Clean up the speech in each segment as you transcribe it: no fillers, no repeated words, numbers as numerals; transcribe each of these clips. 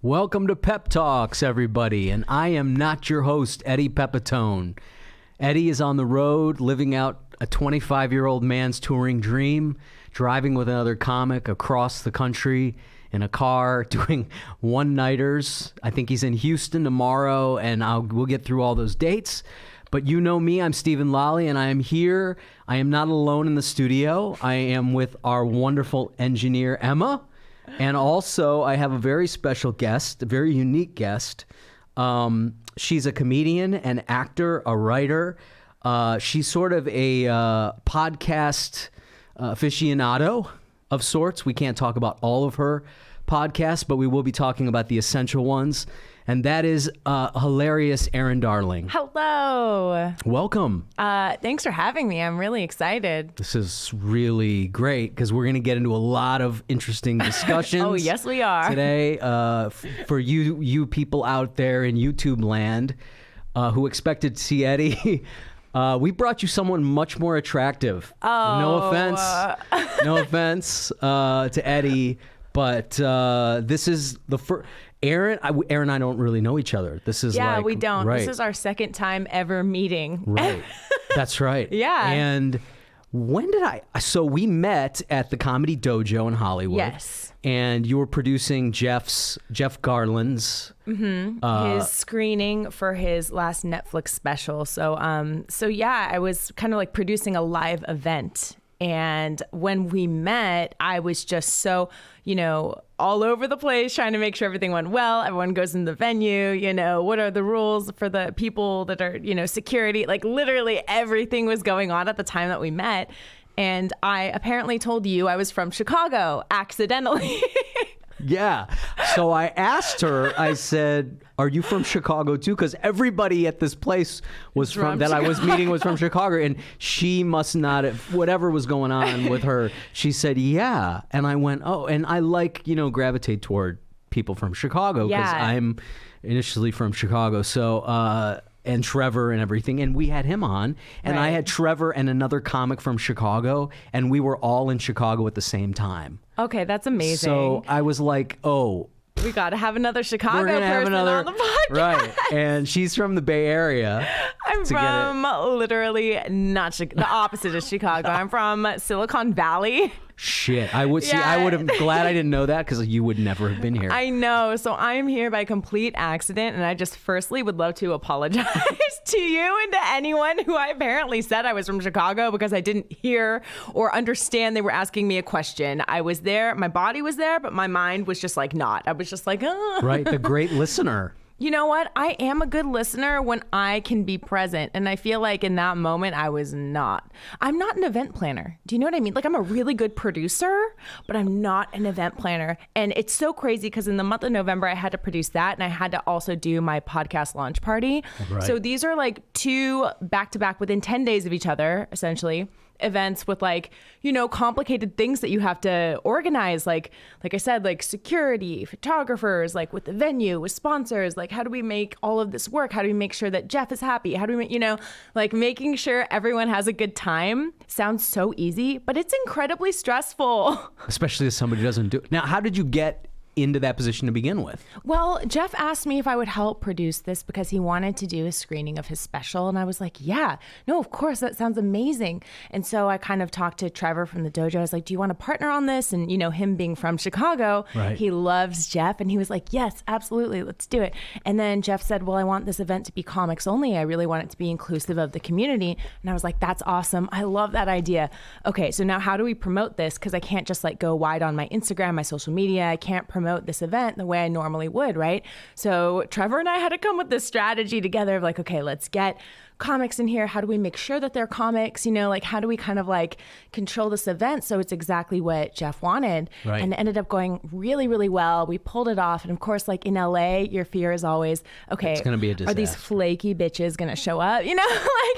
Welcome to Pep Talks, everybody, and I am not your host, Eddie Pepitone. Eddie is on the road, living out a 25-year-old man's touring dream, driving with another comic across the country in a car, doing one-nighters. I think he's in Houston tomorrow, and we'll get through all those dates. But you know me, I'm Stephen Lolli, and I am here. I am not alone in the studio. I am with our wonderful engineer, Emma. And also, I have a very special guest, a very unique guest. She's a comedian, an actor, a writer. She's sort of a podcast aficionado of sorts. We can't talk about all of her podcasts, but we will be talking about the essential ones. And that is hilarious Erin Darling. Hello. Welcome. Thanks for having me. I'm really excited. This is really great because we're going to get into a lot of interesting discussions. Oh, yes, we are. Today, for you people out there in YouTube land who expected to see Eddie, we brought you someone much more attractive. Oh. No offense to Eddie, but this is the first... Erin and I don't really know each other. This is we don't. Right. This is our second time ever meeting. Right. That's right. Yeah. And when did so we met at the Comedy Dojo in Hollywood. Yes. And you were producing Jeff Garlin's his screening for his last Netflix special. So I was kind of like producing a live event. And when we met, I was just so, all over the place trying to make sure everything went well. Everyone goes in the venue, what are the rules for the people that are, security? Like literally everything was going on at the time that we met. And I apparently told you I was from Chicago accidentally. Yeah. So I asked her, I said, are you from Chicago too? Because everybody at this place was from that Chicago. I was meeting was from Chicago. And she must not have, whatever was going on with her, she said, yeah. And I went, oh, and I gravitate toward people from Chicago because I'm initially from Chicago. So, and Trevor and everything. And we had him on. And I had Trevor and another comic from Chicago. And we were all in Chicago at the same time. Okay, that's amazing. So I was like, oh. We got to have another Chicago person on the podcast. Right. And she's from the Bay Area. I'm from literally not the opposite of Chicago. I'm from Silicon Valley. Shit. I would have glad I didn't know that because you would never have been here. I know. So I am here by complete accident. And I just firstly would love to apologize to you and to anyone who I apparently said I was from Chicago because I didn't hear or understand they were asking me a question. I was there. My body was there, but my mind was just like not. I was just like, Right. The great listener. You know what? I am a good listener when I can be present. And I feel like in that moment, I was not. I'm not an event planner. Do you know what I mean? Like I'm a really good producer, but I'm not an event planner. And it's so crazy because in the month of November, I had to produce that. And I had to also do my podcast launch party. Right. So these are like two back-to-back within 10 days of each other, essentially. Events with complicated things that you have to organize. Like I said, like security, photographers, like with the venue, with sponsors, like how do we make all of this work? How do we make sure that Jeff is happy? How do we make, making sure everyone has a good time sounds so easy, but it's incredibly stressful. Especially as somebody who doesn't do it. Now, how did you get into that position to begin with? Well, Jeff asked me if I would help produce this because he wanted to do a screening of his special. And I was like, yeah, no, of course, that sounds amazing. And so I kind of talked to Trevor from the dojo. I was like, do you want to partner on this? And, him being from Chicago, He loves Jeff. And he was like, yes, absolutely, let's do it. And then Jeff said, well, I want this event to be comics only. I really want it to be inclusive of the community. And I was like, that's awesome. I love that idea. Okay, so now how do we promote this? Because I can't just go wide on my Instagram, my social media. I can't promote this event the way I normally would, right? So Trevor and I had to come with this strategy together of okay, let's get comics in here. How do we make sure that they're comics? How do we kind of control this event so it's exactly what Jeff wanted? Right. And it ended up going really, really well. We pulled it off. And of course, in LA, your fear is always, okay, it's gonna be a disaster. Are these flaky bitches gonna show up?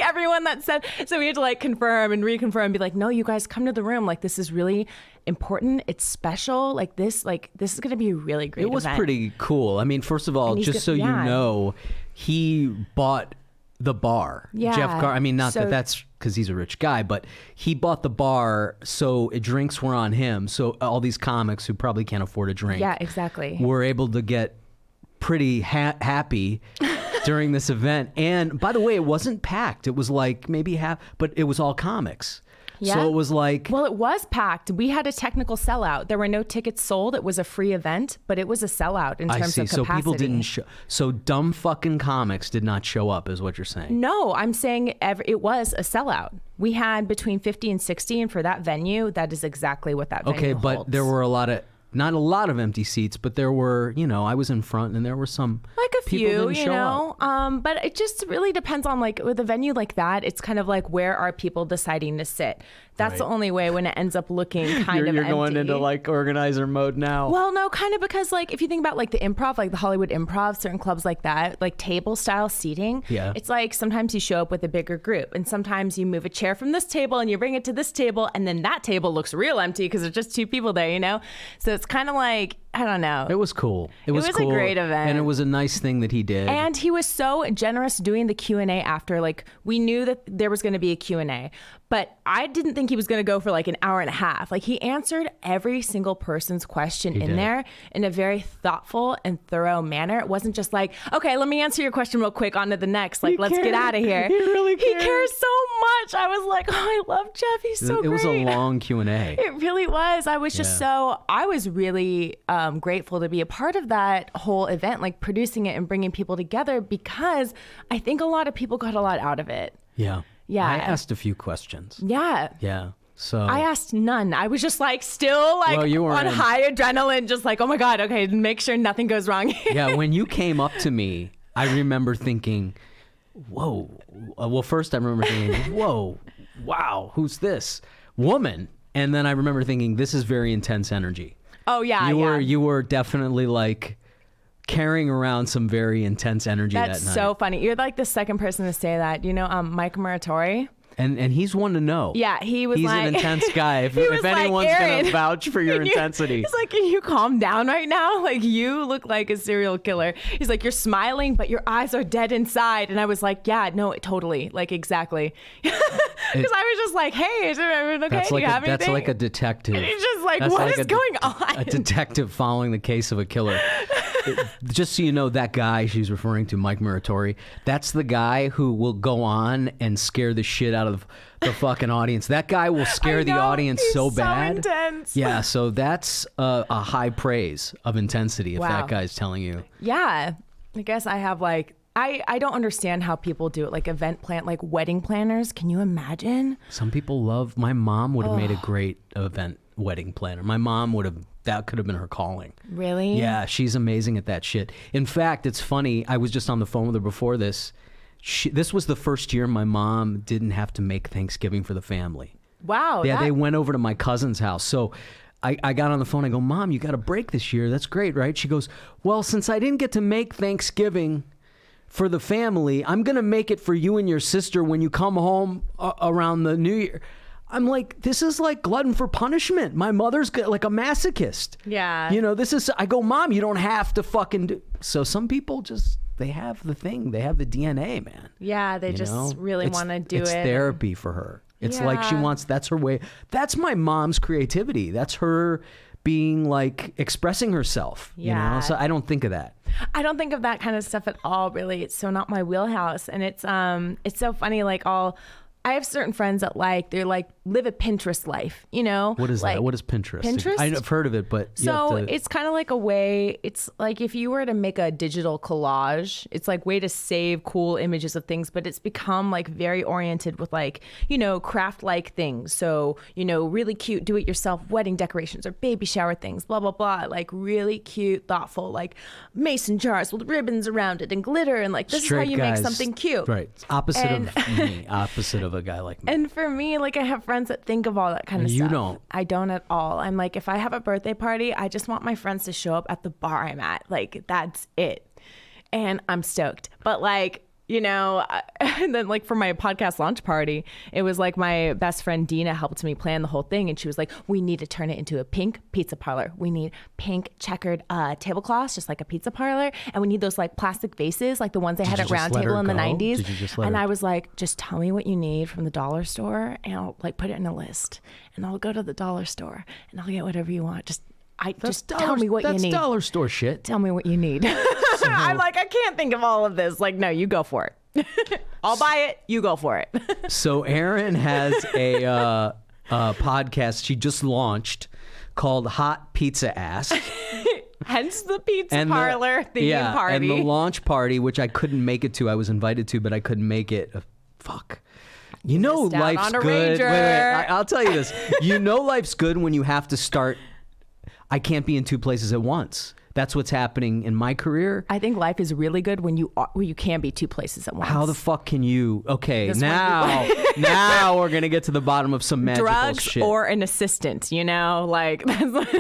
Everyone that said, so we had to confirm and reconfirm and be like, no, you guys come to the room. This is really important. It's special. This is gonna be a really great event. It was pretty cool. I mean, first of all, just so you know, he bought the bar. Yeah. Jeff I mean, not that that's because he's a rich guy, but he bought the bar, so drinks were on him. So all these comics who probably can't afford a drink, yeah, exactly, were able to get pretty happy during this event. And by the way, it wasn't packed. It was like maybe half, but it was all comics. Yeah. So it was like... Well, it was packed. We had a technical sellout. There were no tickets sold. It was a free event, but it was a sellout in terms of capacity. So people didn't show... So dumb fucking comics did not show up is what you're saying. No, I'm saying it was a sellout. We had between 50 and 60, and for that venue, that is exactly what that venue holds. Okay, but there were not a lot of empty seats, but there were, I was in front and there were some like a people few, but it just really depends on like with a venue like that, it's kind of like where are people deciding to sit? That's the only way when it ends up looking kind of empty. You're going into like organizer mode now. Well, no, kind of because like if you think about like the improv, like the Hollywood Improv, certain clubs like that, like table style seating, it's like sometimes you show up with a bigger group and sometimes you move a chair from this table and you bring it to this table and then that table looks real empty because there's just two people there, So it's kind of like, I don't know. It was cool. It was cool. A great event. And it was a nice thing that he did. And he was so generous doing the Q&A after. Like, we knew that there was going to be a Q&A, but I didn't think he was going to go for like an hour and a half. Like, he answered every single person's question there in a very thoughtful and thorough manner. It wasn't just like, okay, let me answer your question real quick, on to the next. Like, let's get out of here. He really cares. He cares so much. I was like, oh, I love Jeff. He's so great. It was a long Q&A. It really was. I was just I was really grateful to be a part of that whole event, like producing it and bringing people together, because I think a lot of people got a lot out of it. Yeah. I asked a few questions. Yeah. So I asked none. I was just like still like on high adrenaline, just like, oh my God, okay, make sure nothing goes wrong here. Yeah, when you came up to me, I remember thinking, whoa. Well, first I remember thinking, whoa, wow, who's this woman? And then I remember thinking, this is very intense energy. Oh yeah, you were definitely like carrying around some very intense energy that night. That's so funny. You're like the second person to say that. Mike Muratori. And he's one to know. Yeah, he's an intense guy. If anyone's going to vouch for your intensity. He's like, can you calm down right now? Like, you look like a serial killer. He's like, you're smiling, but your eyes are dead inside. And I was like, yeah, no, totally. Like, exactly. Because I was just like, hey, is everyone okay? Do you have anything? That's like a detective. And he's just like, what is going on? A detective following the case of a killer. Just so you know, that guy she's referring to, Mike Muratori, that's the guy who will go on and scare the shit out of the fucking audience. That guy will scare the audience so bad. Intense. Yeah, so that's a high praise of intensity if that guy's telling you. Yeah, I guess I have like, I don't understand how people do it, like like wedding planners. Can you imagine? Some people my mom would have made a great wedding planner. My mom that could have been her calling. Really? Yeah, she's amazing at that shit. In fact, it's funny, I was just on the phone with her before this. This was the first year my mom didn't have to make Thanksgiving for the family. Wow. Yeah, they went over to my cousin's house. So I got on the phone, I go, Mom, you got a break this year. That's great, right? She goes, well, since I didn't get to make Thanksgiving for the family, I'm going to make it for you and your sister when you come home around the New Year. I'm like, this is like glutton for punishment. My mother's like a masochist. Yeah. I go, Mom, you don't have to fucking do. So some people just, they have the thing. They have the DNA, man. Yeah, they just really want to do it. It's therapy for her. It's like she wants, that's her way. That's my mom's creativity. That's her being like expressing herself, So I don't think of that. I don't think of that kind of stuff at all, really. It's so not my wheelhouse. And it's so funny, like I have certain friends that they're like live a Pinterest life, What is like, that? What is Pinterest? Pinterest? I've heard of it, but it's kind of like a way, it's like if you were to make a digital collage, it's like way to save cool images of things, but it's become like very oriented with like, craft like things. So, really cute do-it-yourself wedding decorations or baby shower things, blah, blah, blah. Like really cute, thoughtful, like mason jars with ribbons around it and glitter. And like, this Straight is how you guys, make something cute. Right. It's opposite of me, opposite of a guy like me. And for me, like I have friends that think of all that kind of stuff. You don't. I don't at all. I'm like, if I have a birthday party, I just want my friends to show up at the bar I'm at. Like, that's it. And I'm stoked. But like, and then like for my podcast launch party, it was like my best friend Dina helped me plan the whole thing. And she was like, we need to turn it into a pink pizza parlor. We need pink checkered tablecloths, just like a pizza parlor. And we need those like plastic vases, like the ones they had at Round Table in the 90s. And I was like, just tell me what you need from the dollar store and I'll like put it in a list. And I'll go to the dollar store and I'll get whatever you want. Just tell me what you need. That's dollar store shit. Tell me what you need. I'm like, I can't think of all of this. Like, no, you go for it. I'll buy it. You go for it. So Erin has a podcast she just launched called Hot Pizza Ass. Hence the pizza parlor theme party. And the launch party, which I couldn't make it to. I was invited to, but I couldn't make it. Fuck. You know life's good. Wait, I'll tell you this. You know life's good when you have to start. I can't be in two places at once. That's what's happening in my career. I think life is really good when you can be two places at once. How the fuck can you? Okay, now we're gonna get to the bottom of some magical drugs shit. Or an assistant, like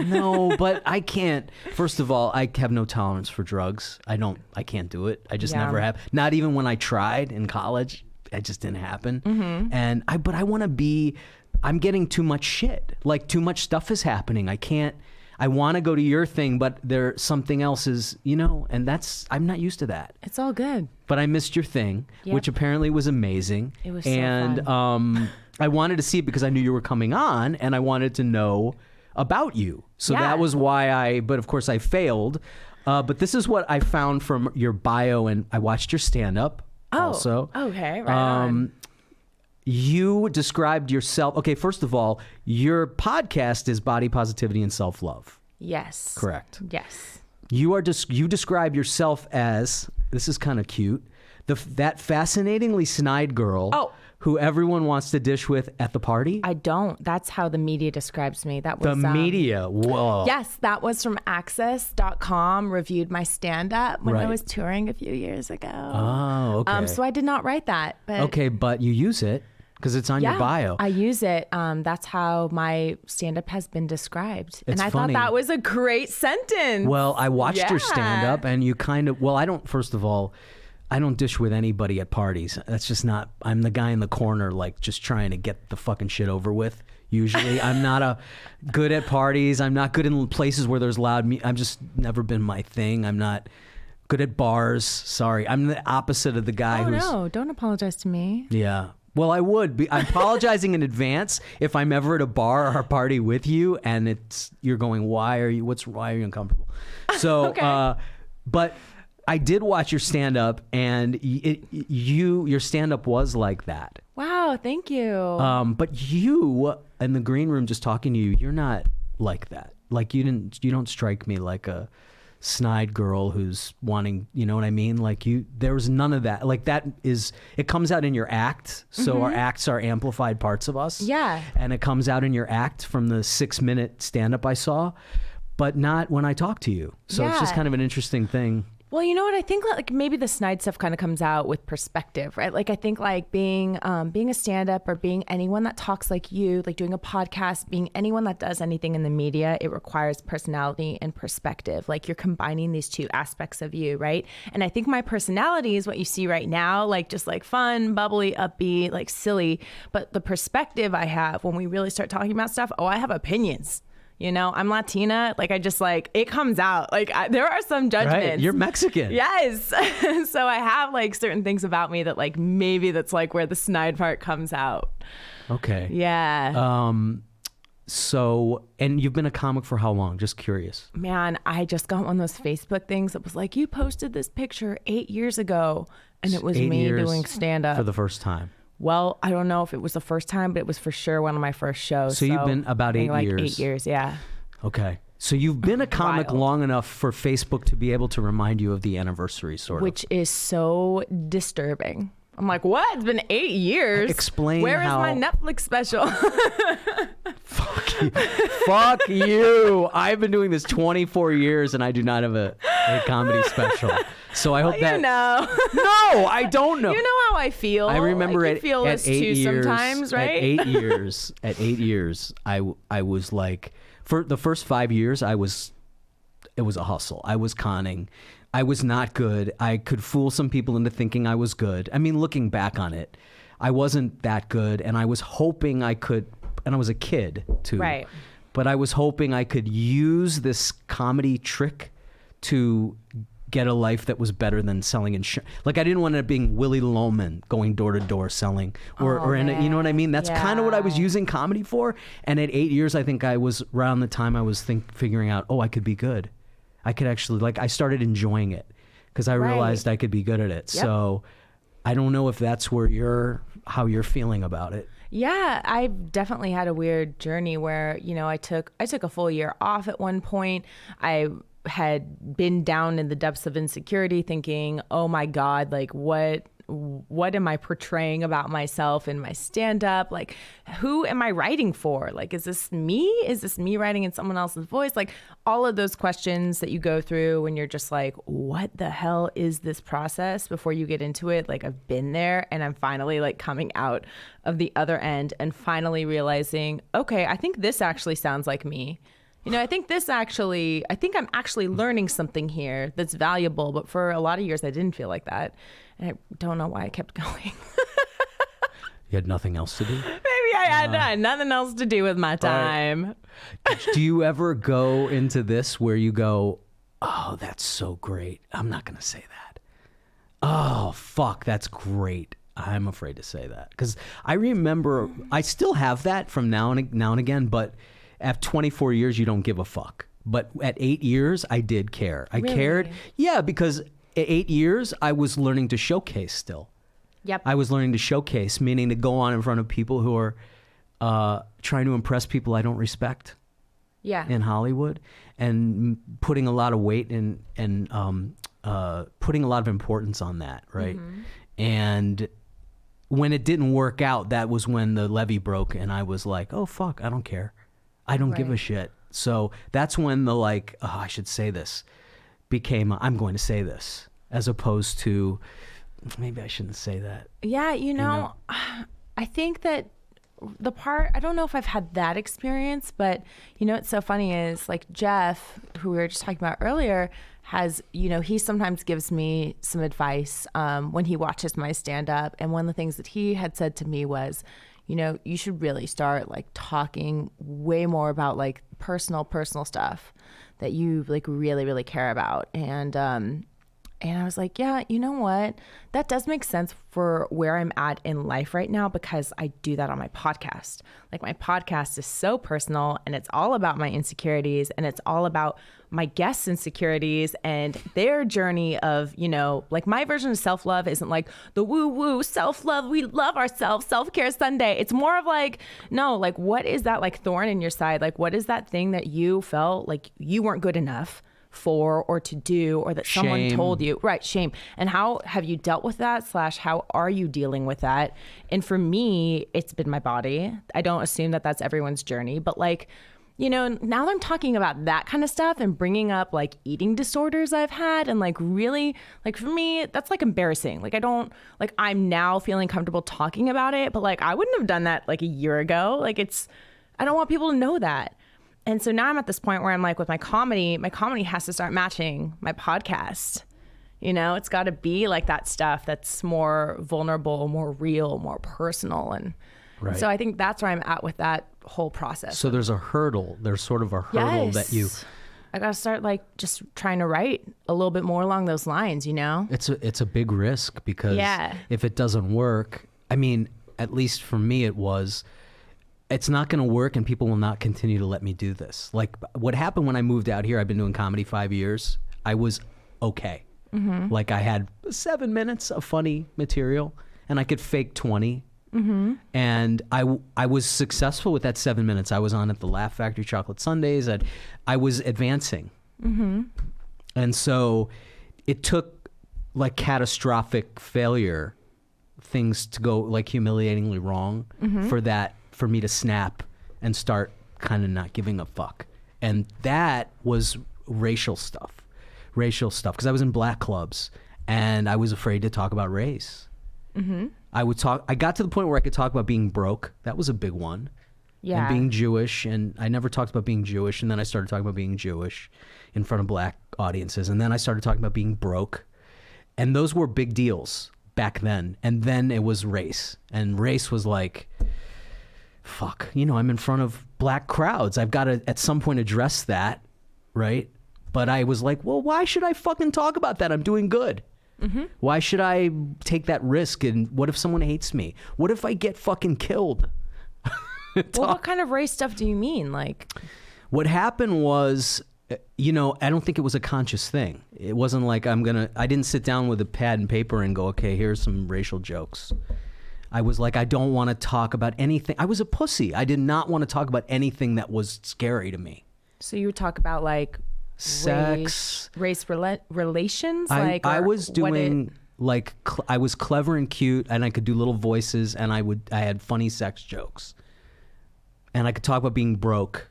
No, but I can't. First of all, I have no tolerance for drugs. I can't do it. I just never have. Not even when I tried in college. It just didn't happen. Mm-hmm. But I want to be. I'm getting too much shit. Like too much stuff is happening. I can't. I want to go to your thing, but there something else is, and I'm not used to that. It's all good. But I missed your thing, which apparently was amazing. It was so fun. I wanted to see it because I knew you were coming on, and I wanted to know about you. So that was why but of course I failed. But this is what I found from your bio, and I watched your stand-up also. Okay, right on. You described yourself. Okay, first of all, your podcast is Body Positivity and Self-Love. Yes. Correct. Yes. You describe yourself as, this is kind of cute, that fascinatingly snide girl who everyone wants to dish with at the party. I don't. That's how the media describes me. That was the media. Whoa. Yes, that was from Access.com. Reviewed my stand-up when I was touring a few years ago. Oh, okay. So I did not write that. But okay, but you use it. Because it's on your bio. I use it. That's how my stand-up has been described. It's I funny. thought that was a great sentence. Well, I watched your stand-up, and you first of all, I don't dish with anybody at parties. That's just not, I'm the guy in the corner, like, just trying to get the fucking shit over with, usually. I'm not good at parties. I'm not good in places where there's loud music. I've just never been my thing. I'm not good at bars. Sorry. I'm the opposite of the guy who's... Oh, no. Don't apologize to me. Yeah. Well, I would be. I'm apologizing in advance if I'm ever at a bar or a party with you, and you're going, why are you uncomfortable? So, okay. But I did watch your stand up, and your stand up was like that. Wow, thank you. But you in the green room, just talking to you, you're not like that. Like you don't strike me like a snide girl who's wanting, you know what I mean? Like there was none of that. Like it comes out in your act. So our acts are amplified parts of us. Yeah. And it comes out in your act from the 6-minute stand-up I saw, but not when I talk to you. So it's just kind of an interesting thing. Well, you know what? I think like maybe the snide stuff kind of comes out with perspective, right? Like I think like being a stand-up or being anyone that talks like you, like doing a podcast, being anyone that does anything in the media, it requires personality and perspective. Like you're combining these two aspects of you, right? And I think my personality is what you see right now, like just like fun, bubbly, upbeat, like silly. But the perspective I have when we really start talking about stuff, I have opinions. I'm Latina. Like, I just like, it comes out. Like, there are some judgments. Right. You're Mexican. Yes. So I have like certain things about me that like, maybe that's like where the snide part comes out. Okay. Yeah. So, and you've been a comic for how long? Just curious. Man, I just got one of those Facebook things that was like, you posted this picture 8 years ago. And it was me doing stand-up. For the first time. Well, I don't know if it was the first time, but it was for sure one of my first shows. So you've been about 8 years. 8 years, yeah. Okay. So you've been a comic long enough for Facebook to be able to remind you of the anniversary, sort of. Which is so disturbing. I'm like, what? It's been 8 years. Explain Where is my Netflix special? Fuck you. Fuck you. I've been doing this 24 years and I do not have a comedy special. So I hope that... No, I don't know. You know how I feel. I remember like feel this 8 too years, sometimes, right? At 8 years, I was like... For the first 5 years, it was a hustle. I was conning. I was not good. I could fool some people into thinking I was good. I mean, looking back on it, I wasn't that good. And I was hoping I could, and I was a kid too. Right. But I was hoping I could use this comedy trick to get a life that was better than selling insurance. Like I didn't want to being Willie Loman going door to door selling or in a, you know what I mean? That's kind of what I was using comedy for. And at 8 years, I think I was around the time I was figuring out, I could be good. I could actually, like, I started enjoying it because I realized I could be good at it. Yep. So I don't know if that's how you're feeling about it. Yeah, I've definitely had a weird journey where, I took a full year off at one point. I had been down in the depths of insecurity thinking, oh my God, like what am I portraying about myself in my stand-up? Like, who am I writing for? Like, is this me? Is this me writing in someone else's voice? Like, all of those questions that you go through when you're just like, what the hell is this process before you get into it? Like, I've been there and I'm finally like coming out of the other end and finally realizing, okay, I think this actually sounds like me. I think I'm actually learning something here that's valuable. But for a lot of years, I didn't feel like that. And I don't know why I kept going. You had nothing else to do? Maybe I had nothing else to do with my time. Right. Do you ever go into this where you go, oh, that's so great. I'm not going to say that. Oh, fuck, that's great. I'm afraid to say that. Because I remember, I still have that from now and again, but at 24 years, you don't give a fuck. But at 8 years, I did care. I cared. Yeah, because at 8 years, I was learning to showcase still. Yep. I was learning to showcase, meaning to go on in front of people who are trying to impress people I don't respect. Yeah. In Hollywood, and putting a lot of weight and putting a lot of importance on that, right? Mm-hmm. And when it didn't work out, that was when the levee broke, and I was like, oh fuck, I don't care. I don't give a shit. So that's when the like, oh, I should say this became, I'm going to say this, as opposed to maybe I shouldn't say that. Yeah, I think that I don't know if I've had that experience, but what's so funny is like Jeff, who we were just talking about earlier, has, he sometimes gives me some advice when he watches my stand up. And one of the things that he had said to me was, you should really start like talking way more about like personal stuff that you like really, really care about. And I was like, yeah, you know what? That does make sense for where I'm at in life right now, because I do that on my podcast. Like, my podcast is so personal, and it's all about my insecurities, and it's all about my guests' insecurities and their journey of, like, my version of self-love isn't like the woo-woo self-love, we love ourselves, self-care Sunday. It's more of like, no, like, what is that like thorn in your side? Like, what is that thing that you felt like you weren't good enough for or to do, or that someone told you? Right, shame. And how have you dealt with that, / how are you dealing with that? And for me, it's been my body. I don't assume that that's everyone's journey, but like, now that I'm talking about that kind of stuff and bringing up like eating disorders I've had, and like really, like for me, that's like embarrassing. Like, I don't, like, I'm now feeling comfortable talking about it, but like I wouldn't have done that like a year ago. Like, I don't want people to know that. And so now I'm at this point where I'm like, with my comedy has to start matching my podcast. It's got to be like that stuff that's more vulnerable, more real, more personal. And right. So I think that's where I'm at with that whole process. So there's a hurdle. There's sort of a hurdle that I got to start like just trying to write a little bit more along those lines, It's a big risk, because if it doesn't work, I mean, at least for me it's not going to work, and people will not continue to let me do this. Like, what happened when I moved out here, I've been doing comedy 5 years. I was okay. Mm-hmm. Like, I had 7 minutes of funny material, and I could fake 20. Mm-hmm. And I was successful with that 7 minutes. I was on at the Laugh Factory Chocolate Sundays. I was advancing. Mm-hmm. And so it took like catastrophic failure, things to go like humiliatingly wrong, for me to snap and start kind of not giving a fuck. And that was racial stuff, because I was in black clubs and I was afraid to talk about race. Mm-hmm. I got to the point where I could talk about being broke. That was a big one. Yeah. And being Jewish. And I never talked about being Jewish. And then I started talking about being Jewish in front of black audiences. And then I started talking about being broke. And those were big deals back then. And then it was race. And race was like, fuck, I'm in front of black crowds. I've got to at some point address that, right? But I was like, well, why should I fucking talk about that? I'm doing good. Mm-hmm. Why should I take that risk? And what if someone hates me? What if I get fucking killed? Well, what kind of race stuff do you mean? Like, what happened was, I don't think it was a conscious thing. It wasn't like I didn't sit down with a pad and paper and go, okay, here's some racial jokes. I was like, I don't want to talk about anything. I was a pussy. I did not want to talk about anything that was scary to me. So you would talk about like sex, race relations? I was doing I was clever and cute, and I could do little voices, and I had funny sex jokes. And I could talk about being broke.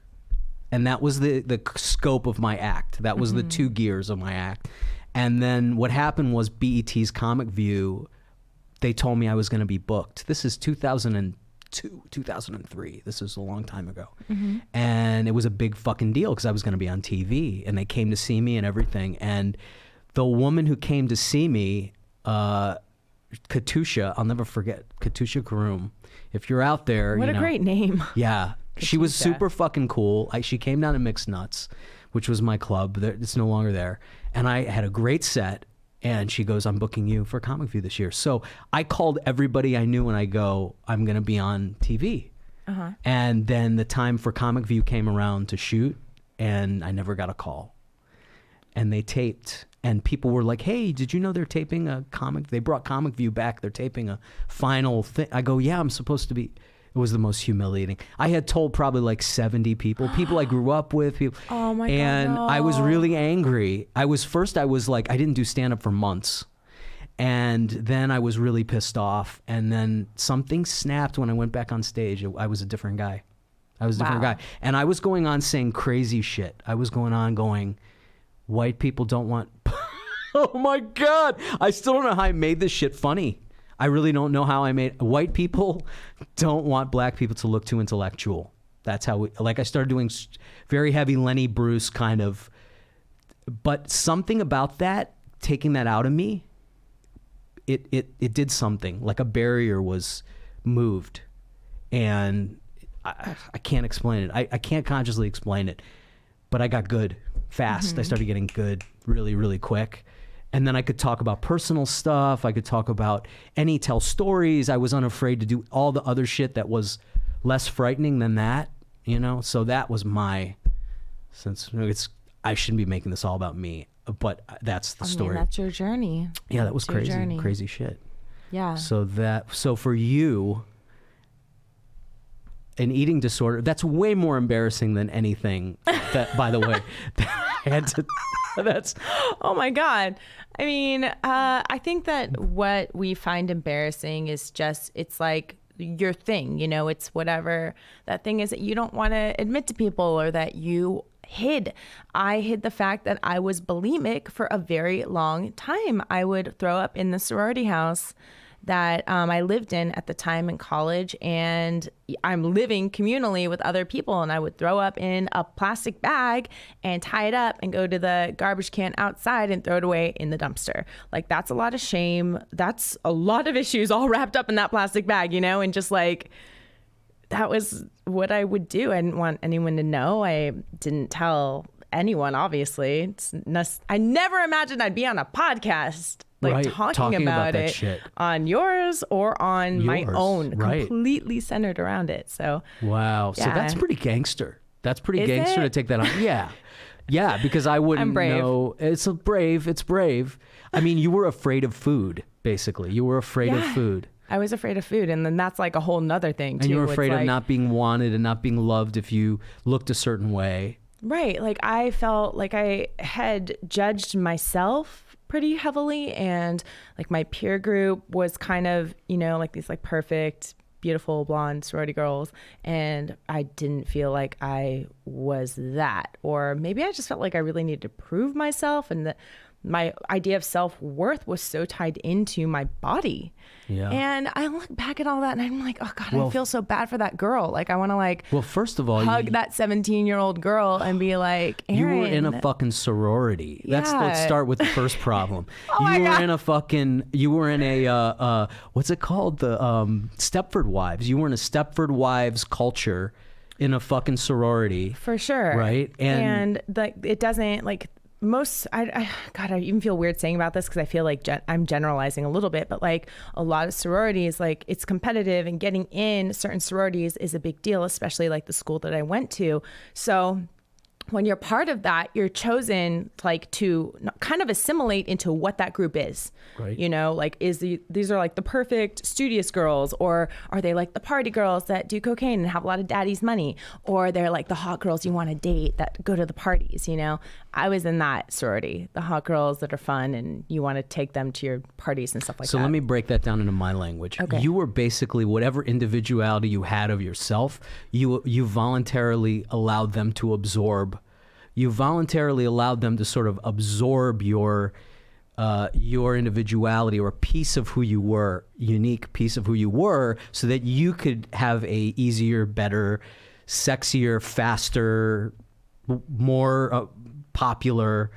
And that was the scope of my act. That was the two gears of my act. And then what happened was BET's Comic View, they told me I was going to be booked. This is 2002, 2003. This is a long time ago. And it was a big fucking deal because I was going to be on TV. And they came to see me and everything. And the woman who came to see me, Katusha, I'll never forget, Katusha Karoom. If you're out there, what a great name. Yeah. Katusha. She was super fucking cool. She came down to Mixed Nuts, which was my club. It's no longer there. And I had a great set. And she goes, I'm booking you for Comic View this year. So I called everybody I knew, and I go, I'm going to be on TV. And then the time for Comic View came around to shoot, and I never got a call. And they taped. And people were like, hey, did you know they're taping a comic? They brought Comic View back. They're taping a final thing. I go, yeah, I'm supposed to be. It was the most humiliating. I had told probably like 70 people I grew up with. Oh my God. And I was really angry. I was like, I didn't do stand up for months. And then I was really pissed off. And then something snapped when I went back on stage. I was a different guy. And I was going on saying crazy shit. I was going on going, white people don't want... Oh my God. I still don't know how I made this shit funny. I really don't know how I made... White people don't want black people to look too intellectual. That's how I started doing very heavy Lenny Bruce kind of... But something about that, taking that out of me, it did something. Like a barrier was moved. And I can't explain it. I can't consciously explain it. But I got good fast. I started getting good really, really quick. And then I could talk about personal stuff. I could talk about tell stories. I was unafraid to do all the other shit that was less frightening than that, So that was I shouldn't be making this all about me, but that's the story. That's your journey. Yeah, that was crazy, crazy shit. Yeah. So for you, an eating disorder, that's way more embarrassing than anything that, by the way, that I had to... That's oh my God. I mean, I think that what we find embarrassing is just, it's like your thing, it's whatever that thing is that you don't want to admit to people or that you hid. I hid the fact that I was bulimic for a very long time. I would throw up in the sorority house that I lived in at the time in college, and I'm living communally with other people, and I would throw up in a plastic bag and tie it up and go to the garbage can outside and throw it away in the dumpster. Like, that's a lot of shame. That's a lot of issues all wrapped up in that plastic bag, and just like, that was what I would do. I didn't want anyone to know. I didn't tell anyone, obviously. I never imagined I'd be on a podcast talking about it shit on yours or on my own, completely centered around it. So wow. Yeah. So that's pretty gangster. That's pretty gangster to take that on. Yeah, because I wouldn't know. It's brave. I mean, you were afraid of food, basically. You were afraid of food. I was afraid of food, and then that's like a whole nother thing too. And you were afraid of not being wanted and not being loved if you looked a certain way. Like, I felt like I had judged myself pretty heavily, and like my peer group was kind of, like these like perfect, beautiful blonde sorority girls, and I didn't feel like I was that. Or maybe I just felt like I really needed to prove myself, and that my idea of self-worth was so tied into my body. Yeah. And I look back at all that and I'm like, oh God, I feel so bad for that girl. Like, I want to first of all, hug that 17-year-old girl and be like, Erin. You were in a fucking sorority. Let's start with the first problem. You were in a what's it called? The Stepford Wives. You were in a Stepford Wives culture in a fucking sorority. For sure. Right? And it doesn't I even feel weird saying about this because I feel like I'm generalizing a little bit, but like a lot of sororities, like it's competitive, and getting in certain sororities is a big deal, especially like the school that I went to. So when you're part of that, you're chosen like to kind of assimilate into what that group is. Right. You know, like these are like the perfect studious girls, or are they like the party girls that do cocaine and have a lot of daddy's money, or they're like the hot girls you want to date that go to the parties, you know? I was in that sorority, the hot girls that are fun and you want to take them to your parties and stuff like that. So let me break that down into my language. Okay. You were basically whatever individuality you had of yourself, you voluntarily allowed them to absorb. You voluntarily allowed them to sort of absorb your individuality, or a piece of who you were, unique piece of who you were, so that you could have a easier, better, sexier, faster, more popular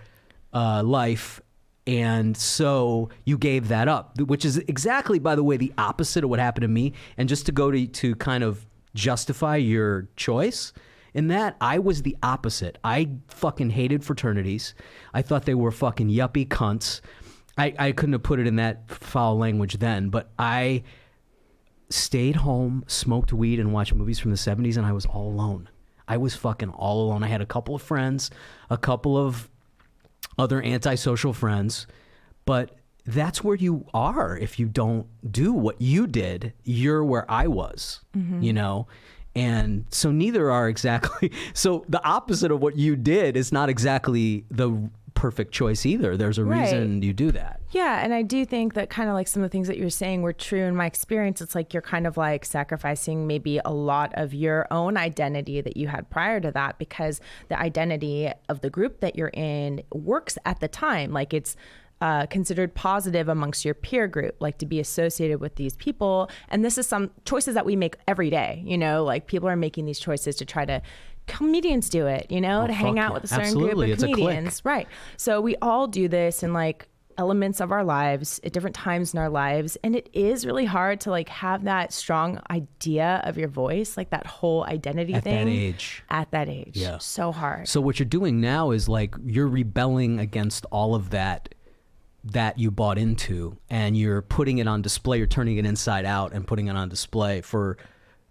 life. And so you gave that up, which is exactly, by the way, the opposite of what happened to me. And just to go to kind of justify your choice, in that, I was the opposite. I fucking hated fraternities. I thought they were fucking yuppie cunts. I couldn't have put it in that foul language then, but I stayed home, smoked weed, and watched movies from the 70s, and I was all alone. I was fucking all alone. I had a couple of friends, a couple of other antisocial friends, but that's where you are if you don't do what you did. You're where I was, you know? And so neither are exactly, so the opposite of what you did is not exactly the perfect choice either. There's a reason you do that. Yeah, and I do think that kind of like some of the things that you're saying were true in my experience. It's like you're kind of like sacrificing maybe a lot of your own identity that you had prior to that, because the identity of the group that you're in works at the time. Like it's considered positive amongst your peer group, like to be associated with these people. And this is some choices that we make every day, you know, like people are making these choices to try to, comedians do it, you know, to hang out with a certain group of comedians. Right. So we all do this in like elements of our lives at different times in our lives. And it is really hard to like have that strong idea of your voice, like that whole identity thing. At that age. Yeah. So hard. So what you're doing now is like you're rebelling against all of that you bought into, and you're putting it on display. You're turning it inside out and putting it on display for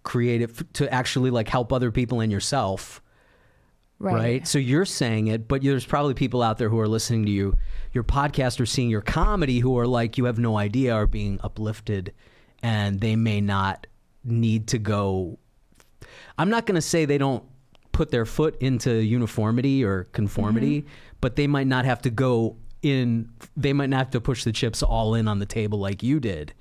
creative, to actually like help other people and yourself. Right. So you're saying it, but there's probably people out there who are listening to your podcast or seeing your comedy who are like, you have no idea, are being uplifted, and they may not need to go. I'm not going to say they don't put their foot into uniformity or conformity, but they might not have to go in, they might not have to push the chips all in on the table like you did,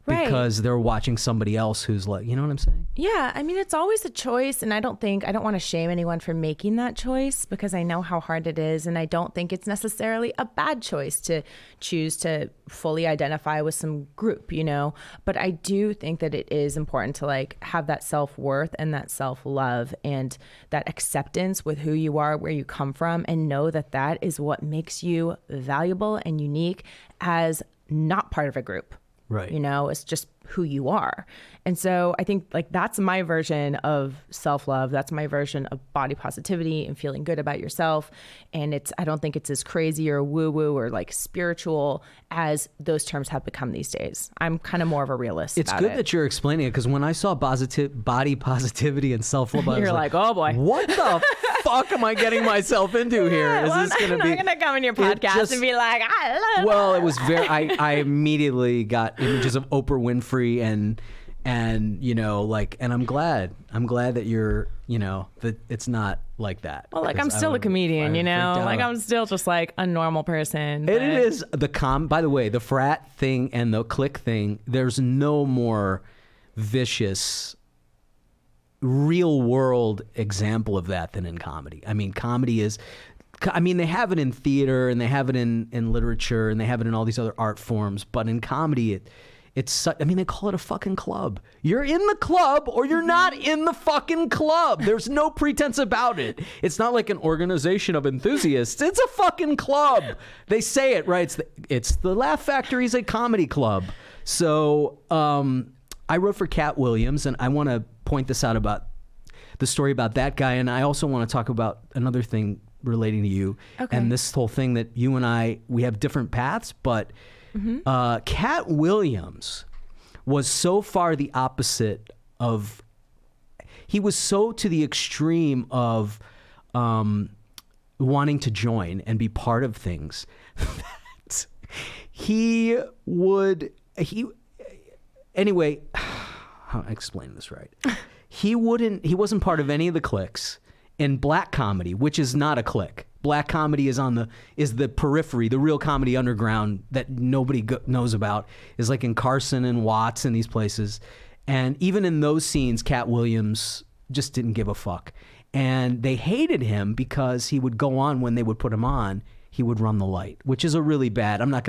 because they're watching somebody else who's like, you know what I'm saying? Yeah. I mean, it's always a choice. And I don't want to shame anyone for making that choice, because I know how hard it is. And I don't think it's necessarily a bad choice to choose to fully identify with some group, you know, but I do think that it is important to like have that self-worth and that self-love and that acceptance with who you are, where you come from, and know that that is what makes you valuable and unique as not part of a group. Right. You know, it's just who you are. And so I think like that's my version of self-love. That's my version of body positivity and feeling good about yourself. And I don't think it's as crazy or woo-woo or like spiritual as those terms have become these days. I'm kind of more of a realist. It's good that you're explaining it, because when I saw body positivity and self-love, I was like, oh boy, what the fuck am I getting myself into here? Is this going to be? I'm not going to come in your podcast and be like, I love well, it was very. I immediately got images of Oprah Winfrey and you know, like, and I'm glad that you're, you know, that it's not like that. Well, like I'm still a comedian, you know, like I'm still just like a normal person. It is by the way, the frat thing and the clique thing, there's no more vicious real world example of that than in comedy. I mean, they have it in theater and they have it in literature and they have it in all these other art forms, but in comedy, they call it a fucking club. You're in the club or you're not in the fucking club. There's no pretense about it. It's not like an organization of enthusiasts. It's a fucking club. They say it, right? It's the Laugh Factory's a comedy club. So I wrote for Cat Williams, and I want to point this out about the story about that guy. And I also want to talk about another thing relating to you. Okay. And this whole thing that you and we have different paths, but Cat Williams was so far the opposite of, he was so to the extreme of wanting to join and be part of things, he anyway, how do I explain this right? He wasn't part of any of the cliques in black comedy, which is not a clique. Black comedy is the periphery, the real comedy underground that nobody knows about, is like in Carson and Watts and these places. And even in those scenes, Cat Williams just didn't give a fuck. And they hated him because he would go on, when they would put him on, he would run the light, which is a really bad. I'm not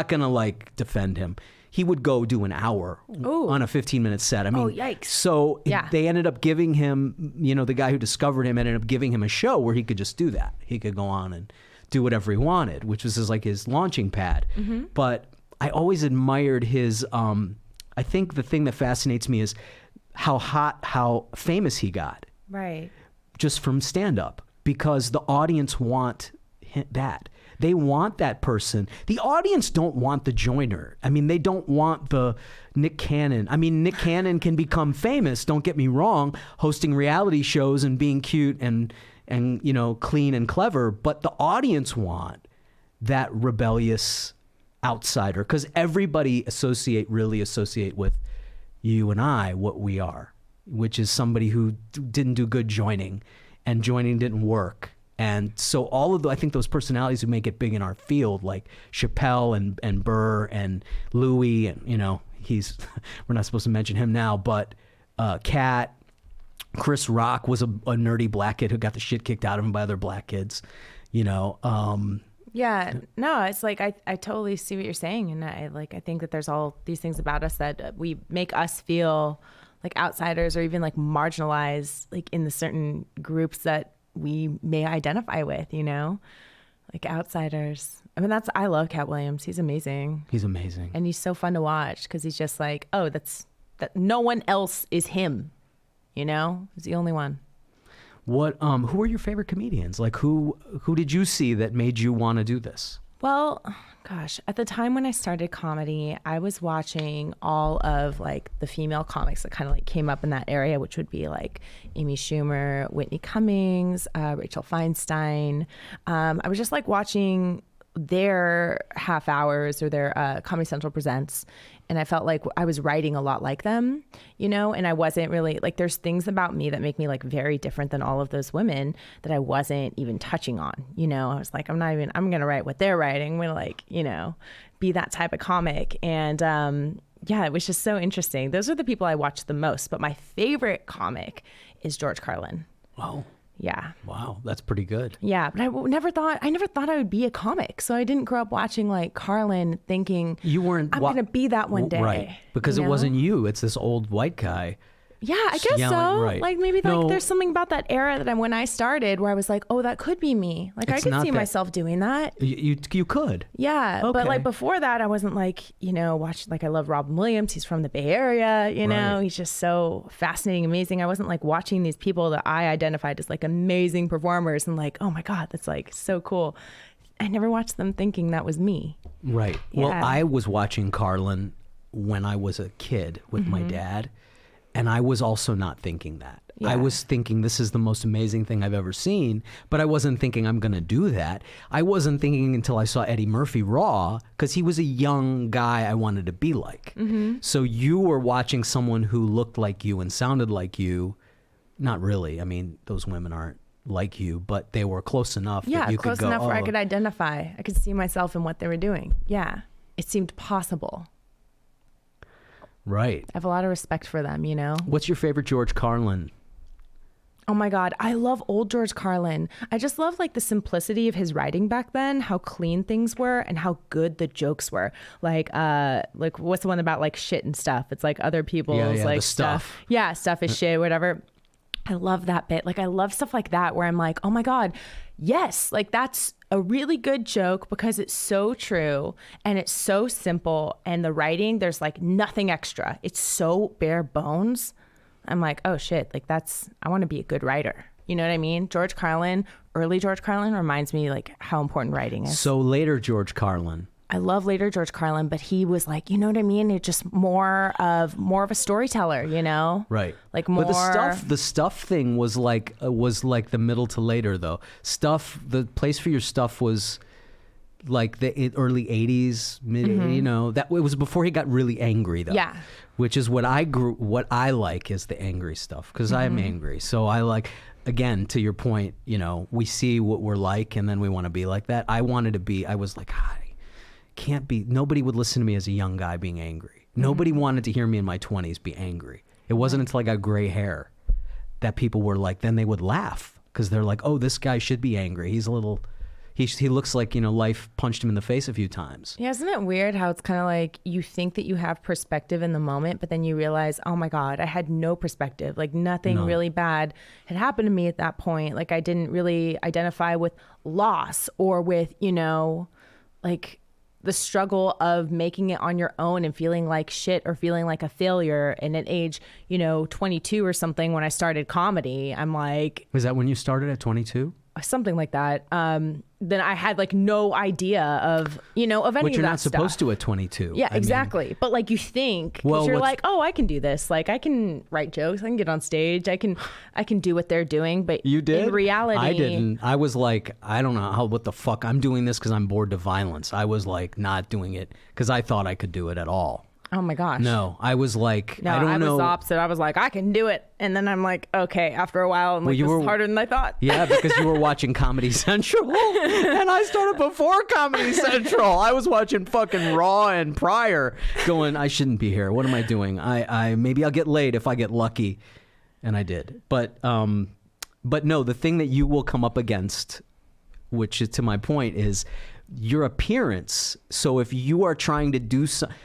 gonna like defend him. He would go do an hour on a 15-minute set. I mean, yikes. So they ended up giving him, the guy who discovered him ended up giving him a show where he could just do that. He could go on and do whatever he wanted, which was his launching pad. Mm-hmm. But I always admired his, I think the thing that fascinates me is how famous he got. Right. Just from stand-up, because the audience want that. They want that person. The audience don't want the joiner. I mean, they don't want the Nick Cannon. I mean, Nick Cannon can become famous, don't get me wrong, hosting reality shows and being cute and clean and clever, but the audience want that rebellious outsider, because everybody really associate with you and I what we are, which is somebody who didn't do good joining, and joining didn't work. And so I think those personalities who make it big in our field, like Chappelle and Burr and Louis, and we're not supposed to mention him now, but Cat, Chris Rock was a nerdy black kid who got the shit kicked out of him by other black kids, Yeah, no, it's like I totally see what you're saying, and I think that there's all these things about us that we make us feel like outsiders, or even like marginalized, like in the certain groups that we may identify with, like outsiders. I mean, I love Cat Williams. He's amazing. He's amazing. And he's so fun to watch, because he's just like, that no one else is him, He's the only one. What, who are your favorite comedians? Like who did you see that made you want to do this? Well, gosh, at the time when I started comedy, I was watching all of like the female comics that kind of like came up in that area, which would be like Amy Schumer, Whitney Cummings, Rachel Feinstein. I was just like watching their half hours or their Comedy Central Presents, and I felt like I was writing a lot like them, and I wasn't really like, there's things about me that make me like very different than all of those women that I wasn't even touching on. I was like, I'm going to write what they're writing. I'm going to like, be that type of comic. And it was just so interesting. Those are the people I watched the most, but my favorite comic is George Carlin. Wow. Yeah. Wow, that's pretty good. Yeah, but I never thought I would be a comic. So I didn't grow up watching like Carlin thinking I'm going to be that one day. Right. Because it wasn't you. It's this old white guy. Yeah, I guess yelling, so. right. Like maybe there's something about that era that when I started where I was like, oh, that could be me. Like I could see myself doing that. You could. Yeah. Okay. But like before that, I wasn't like, watch, like I love Robin Williams. He's from the Bay Area, Right. He's just so fascinating, amazing. I wasn't like watching these people that I identified as like amazing performers and like, oh my God, that's like so cool. I never watched them thinking that was me. Right. Yeah. Well, I was watching Carlin when I was a kid with my dad. And I was also not thinking that. Yeah. I was thinking this is the most amazing thing I've ever seen, but I wasn't thinking I'm going to do that. I wasn't thinking until I saw Eddie Murphy Raw, because he was a young guy I wanted to be like. Mm-hmm. So you were watching someone who looked like you and sounded like you. Not really. I mean, those women aren't like you, but they were close enough. Yeah, that you close could go, enough where I could identify. I could see myself in what they were doing. Yeah, it seemed possible. Right. I have a lot of respect for them, What's your favorite George Carlin? Oh my God, I love old George Carlin. I just love like the simplicity of his writing back then, how clean things were and how good the jokes were. Like what's the one about like shit and stuff? It's like other people's like the stuff. Yeah, stuff is shit, whatever. I love that bit. Like I love stuff like that where I'm like, oh my God, yes, like that's a really good joke because it's so true and it's so simple, and the writing, there's like nothing extra. It's so bare bones. I'm like, oh shit, like I want to be a good writer. You know what I mean? George Carlin, early George Carlin reminds me like how important writing is. So later George Carlin. I love later George Carlin, but he was like, you know what I mean? It's just more of a storyteller, you know? Right. Like more. But the stuff thing was like the middle to later though. The place for your stuff was like the early 80s, you know, that it was before he got really angry though. Yeah. Which is what I like is the angry stuff, because I am angry. So I like, again, to your point, you know, we see what we're like and then we want to be like that. I was like, nobody would listen to me as a young guy being angry. Nobody wanted to hear me in my 20s be angry. It wasn't until I got gray hair that people were like, then they would laugh because they're like, oh, this guy should be angry. He's a little, he looks like, you know, life punched him in the face a few times. Yeah, isn't it weird how it's kind of like you think that you have perspective in the moment, but then you realize, oh my God, I had no perspective. Like nothing really bad had happened to me at that point. Like I didn't really identify with loss or with, you know, like the struggle of making it on your own and feeling like shit or feeling like a failure. And at age, you know, 22 or something, when I started comedy, I'm like... Was that when you started at 22? Something like that. Then I had like no idea of, you know, of any of that stuff. Which you're not supposed to at 22. Yeah, exactly. But like you think, because you're like, oh, I can do this. Like I can write jokes. I can get on stage. I can do what they're doing. But you did? In reality, I didn't. I was like, I don't know what the fuck. I'm doing this because I'm bored to violence. I was like not doing it because I thought I could do it at all. Oh my gosh. No, I was like, no, I don't know. I was the opposite. I was like, I can do it. And then I'm like, okay, after a while, I'm like, this is harder than I thought. Yeah, because you were watching Comedy Central. And I started before Comedy Central. I was watching fucking Raw and Pryor going, I shouldn't be here. What am I doing? Maybe I'll get laid if I get lucky. And I did. But no, the thing that you will come up against, which is to my point, is your appearance. So if you are trying to do something,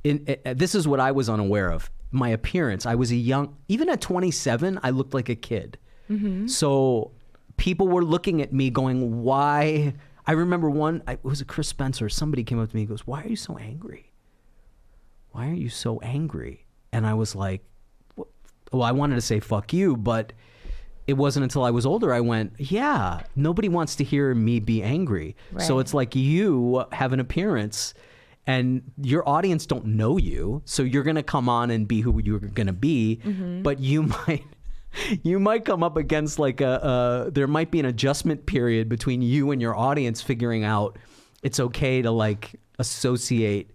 this is what I was unaware of. My appearance. I was even at 27, I looked like a kid. Mm-hmm. So people were looking at me going, why? I remember it was a Chris Spencer. Somebody came up to me and goes, why are you so angry? Why are you so angry? And I was like, well, I wanted to say fuck you, but it wasn't until I was older I went, yeah, nobody wants to hear me be angry. Right. So it's like you have an appearance and your audience don't know you, so you're gonna come on and be who you're gonna be, but you might come up against like there might be an adjustment period between you and your audience figuring out it's okay to like associate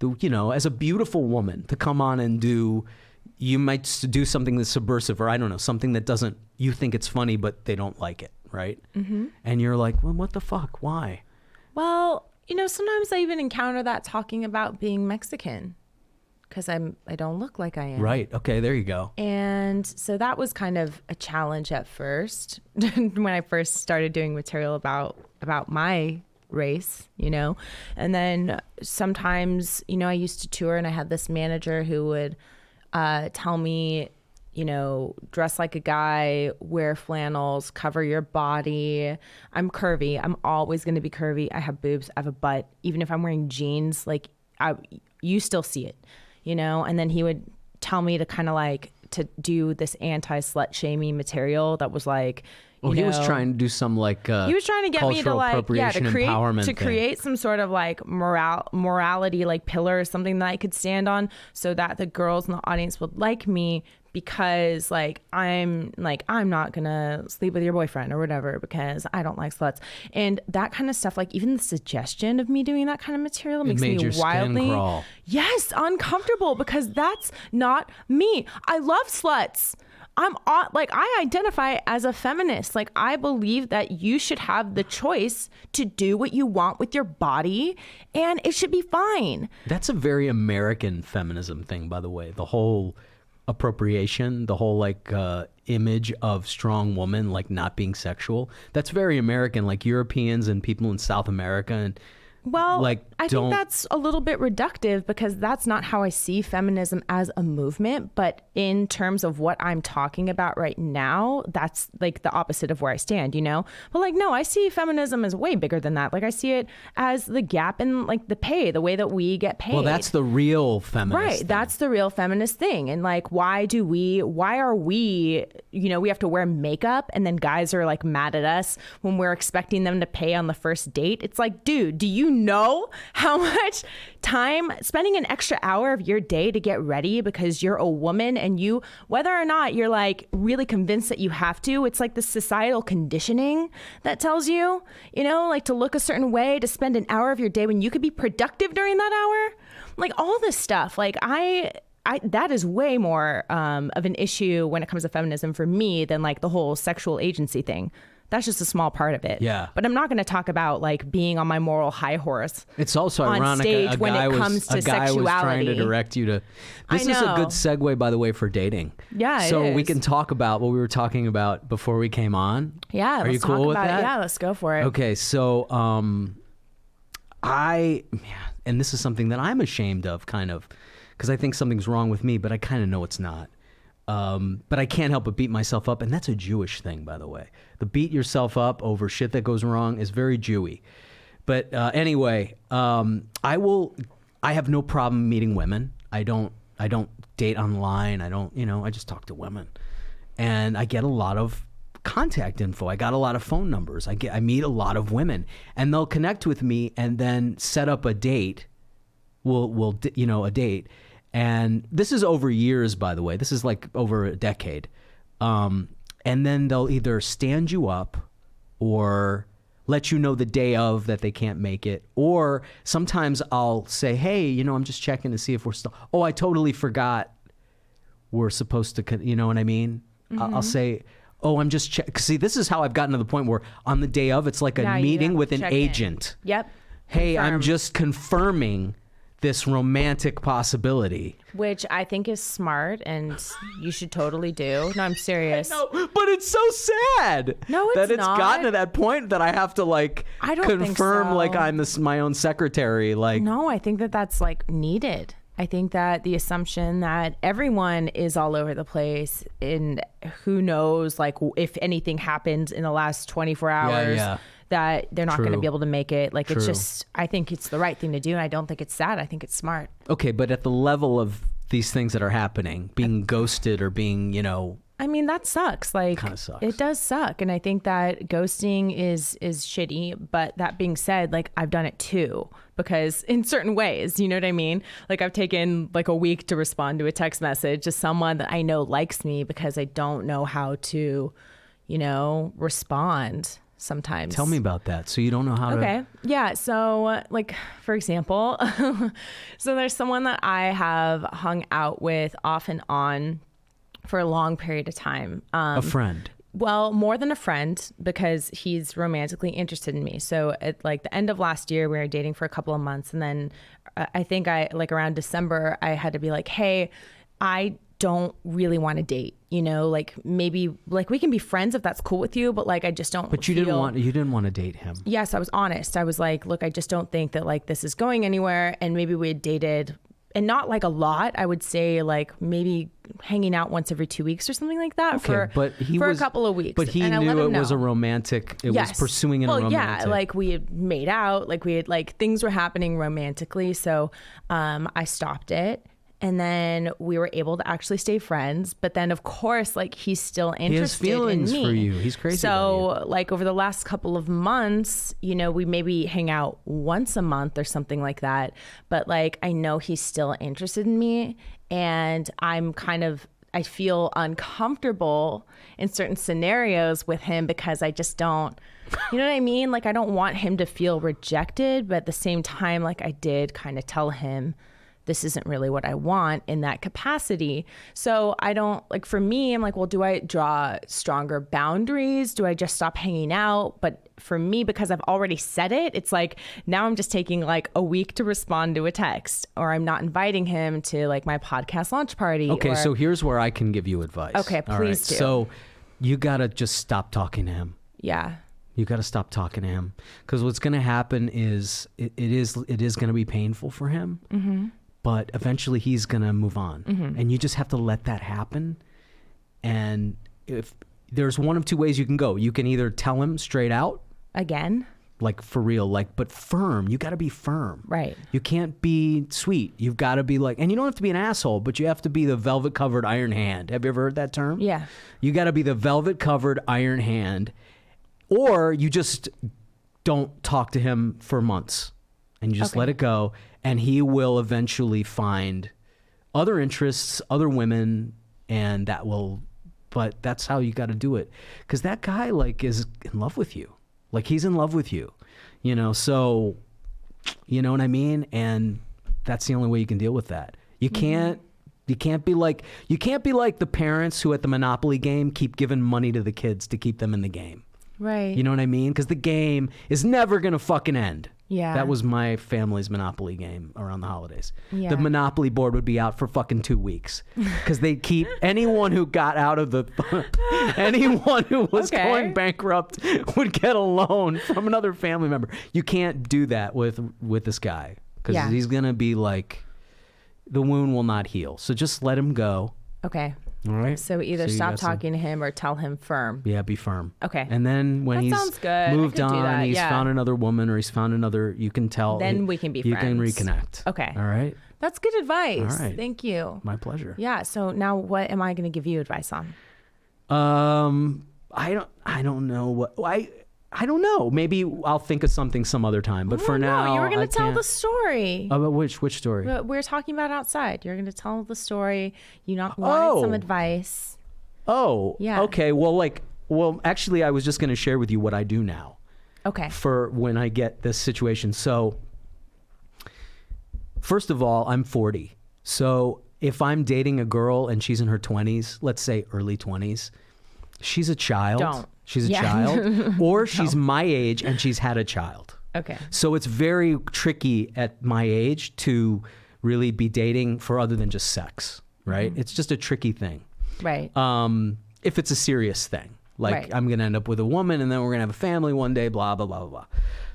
as a beautiful woman to come on and you might do something that's subversive, or I don't know, something that you think it's funny but they don't like it, right? Mm-hmm. And you're like, well, what the fuck? Why? Well, sometimes I even encounter that talking about being Mexican because I don't look like I am. Right. Okay. There you go. And so that was kind of a challenge at first when I first started doing material about my race, and then sometimes, I used to tour and I had this manager who would tell me, dress like a guy, wear flannels, cover your body. I'm curvy. I'm always going to be curvy. I have boobs. I have a butt. Even if I'm wearing jeans, like you still see it, and then he would tell me to kind of like to do this anti-slut shaming material that was like, he was trying to do some like he was trying to get me to like create some sort of like morality like pillar or something that I could stand on so that the girls in the audience would like me, because I'm not gonna sleep with your boyfriend or whatever because I don't like sluts and that kind of stuff. Like even the suggestion of me doing that kind of material makes me wildly uncomfortable because that's not me. I love sluts. I identify as a feminist. Like I believe that you should have the choice to do what you want with your body and it should be fine. That's a very American feminism thing, by the way. The whole appropriation, the whole image of strong woman, like not being sexual. That's very American, like Europeans and people in South America and I think that's a little bit reductive because that's not how I see feminism as a movement. But in terms of what I'm talking about right now, that's like the opposite of where I stand, But no, I see feminism as way bigger than that. Like I see it as the gap in like the pay, the way that we get paid. Well, that's the real feminist thing. That's the real feminist thing. And like, why are we, we have to wear makeup and then guys are like mad at us when we're expecting them to pay on the first date. It's like, dude, do you know how much time spending an extra hour of your day to get ready because you're a woman and you, whether or not you're like really convinced that you have to, it's like the societal conditioning that tells you, like to look a certain way, to spend an hour of your day when you could be productive during that hour. Like all this stuff. Like that is way more of an issue when it comes to feminism for me than like the whole sexual agency thing. That's just a small part of it. Yeah. But I'm not going to talk about like being on my moral high horse. It's also on ironic stage when it comes to a guy sexuality. was trying to direct you to. This is a good segue, by the way, for dating. Yeah, it so is. we can talk about what we were talking about before we came on. Yeah, are you cool with that? Yeah, let's go for it. Okay, so and this is something that I'm ashamed of, kind of, because I think something's wrong with me, but I kind of know it's not. But I can't help but beat myself up, and that's a Jewish thing, by the way. The beat yourself up over shit that goes wrong is very Jewy. But anyway, I have no problem meeting women. I don't date online. I just talk to women, and I get a lot of contact info. I got a lot of phone numbers. I meet a lot of women, and they'll connect with me and then set up a date. A date. And this is over years, by the way. This is like over a decade. And then they'll either stand you up or let you know the day of that they can't make it. Or sometimes I'll say, hey, I'm just checking to see if we're still, I totally forgot we're supposed to, you know what I mean? Mm-hmm. I'll say, I'm just checking. See, this is how I've gotten to the point where on the day of, it's like a meeting with an agent. Yep. Hey, Confirm. I'm just confirming this romantic possibility. Which I think is smart and you should totally do. No, I'm serious. No, but it's so sad. No, it's that it's not. gotten to that point that I have to like I don't confirm think so. like I'm my own secretary. Like, no, I think that that's like needed. I think that the assumption that everyone is all over the place and who knows like if anything happens in the last 24 hours that they're not going to be able to make it. Like it's just, I think it's the right thing to do. And I don't think it's sad. I think it's smart. Okay, but at the level of these things that are happening, being ghosted or being, I mean, that sucks. Like, kind of sucks. It does suck. And I think that ghosting is shitty. But that being said, like, I've done it too, because in certain ways, you know what I mean? Like, I've taken like a week to respond to a text message to someone that I know likes me because I don't know how to, respond sometimes. Tell me about that. So you don't know how to. Okay. Yeah. So like, for example, so there's someone that I have hung out with off and on for a long period of time. A friend. Well, more than a friend, because he's romantically interested in me. So at like the end of last year, we were dating for a couple of months. And then I think around December, I had to be like, hey, I don't really want to date, like maybe like we can be friends if that's cool with you, but like I just don't. But you didn't want to date him. Yes, I was honest. I was like, look, I just don't think that like this is going anywhere. And maybe we had dated, and not like a lot. I would say like maybe hanging out once every 2 weeks or something like that for a couple of weeks. But he knew it was a romantic. It was pursuing in a romantic. Yeah, like we had made out, like we had like things were happening romantically. So I stopped it. And then we were able to actually stay friends. But then, of course, like he's still interested in me. He has feelings for you. He's crazy about you. Like over the last couple of months, we maybe hang out once a month or something like that. But like I know he's still interested in me, and I feel uncomfortable in certain scenarios with him because I just don't. You know what I mean? Like I don't want him to feel rejected, but at the same time, like I did kind of tell him, this isn't really what I want in that capacity. So I don't like, for me, I'm like, well, do I draw stronger boundaries? Do I just stop hanging out? But for me, because I've already said it, it's like, now I'm just taking like a week to respond to a text, or I'm not inviting him to like my podcast launch party. Okay. So here's where I can give you advice. Okay. Please do. So you got to just stop talking to him. Yeah. You got to stop talking to him, because what's going to happen is it is going to be painful for him. Mm-hmm. But eventually he's going to move on. Mm-hmm. And you just have to let that happen. And if there's one of two ways you can go. You can either tell him straight out. Again? Like for real, like, but firm. You got to be firm. Right. You can't be sweet. You've got to be like, and you don't have to be an asshole, but you have to be the velvet covered iron hand. Have you ever heard that term? Yeah. You got to be the velvet covered iron hand, or you just don't talk to him for months. and you just let it go, and he will eventually find other interests, other women, and but that's how you got to do it. Because that guy is in love with you. He's in love with you, so, you know what I mean? And that's the only way you can deal with that. You can't be like the parents who at the Monopoly game keep giving money to the kids to keep them in the game. Right. You know what I mean? Because the game is never going to fucking end. Yeah. That was my family's Monopoly game around the holidays. Yeah. The Monopoly board would be out for fucking 2 weeks because they keep anyone who got out of anyone who was going bankrupt would get a loan from another family member. You can't do that with this guy because he's going to be the wound will not heal. So just let him go. Okay. All right. So either stop talking to him or tell him firm. Yeah, be firm. Okay. And then when he's moved on, he's found another woman or he's found another, you can tell. Then we can be friends. You can reconnect. Okay. All right. That's good advice. All right. Thank you. My pleasure. Yeah. So now what am I going to give you advice on? I don't know I don't know. Maybe I'll think of something some other time. But for now, you were going to tell the story. About which story? We're talking about outside. You're going to tell the story. You wanted some advice. Oh, yeah. Okay. Well, actually, I was just going to share with you what I do now. Okay. For when I get this situation. So, first of all, I'm 40. So if I'm dating a girl and she's in her 20s, let's say early 20s, she's a child. Don't. She's a child. Or she's my age and she's had a child. Okay. So it's very tricky at my age to really be dating for other than just sex, right? It's just a tricky thing. Right. If it's a serious thing. I'm going to end up with a woman and then we're going to have a family one day, blah, blah, blah, blah, blah.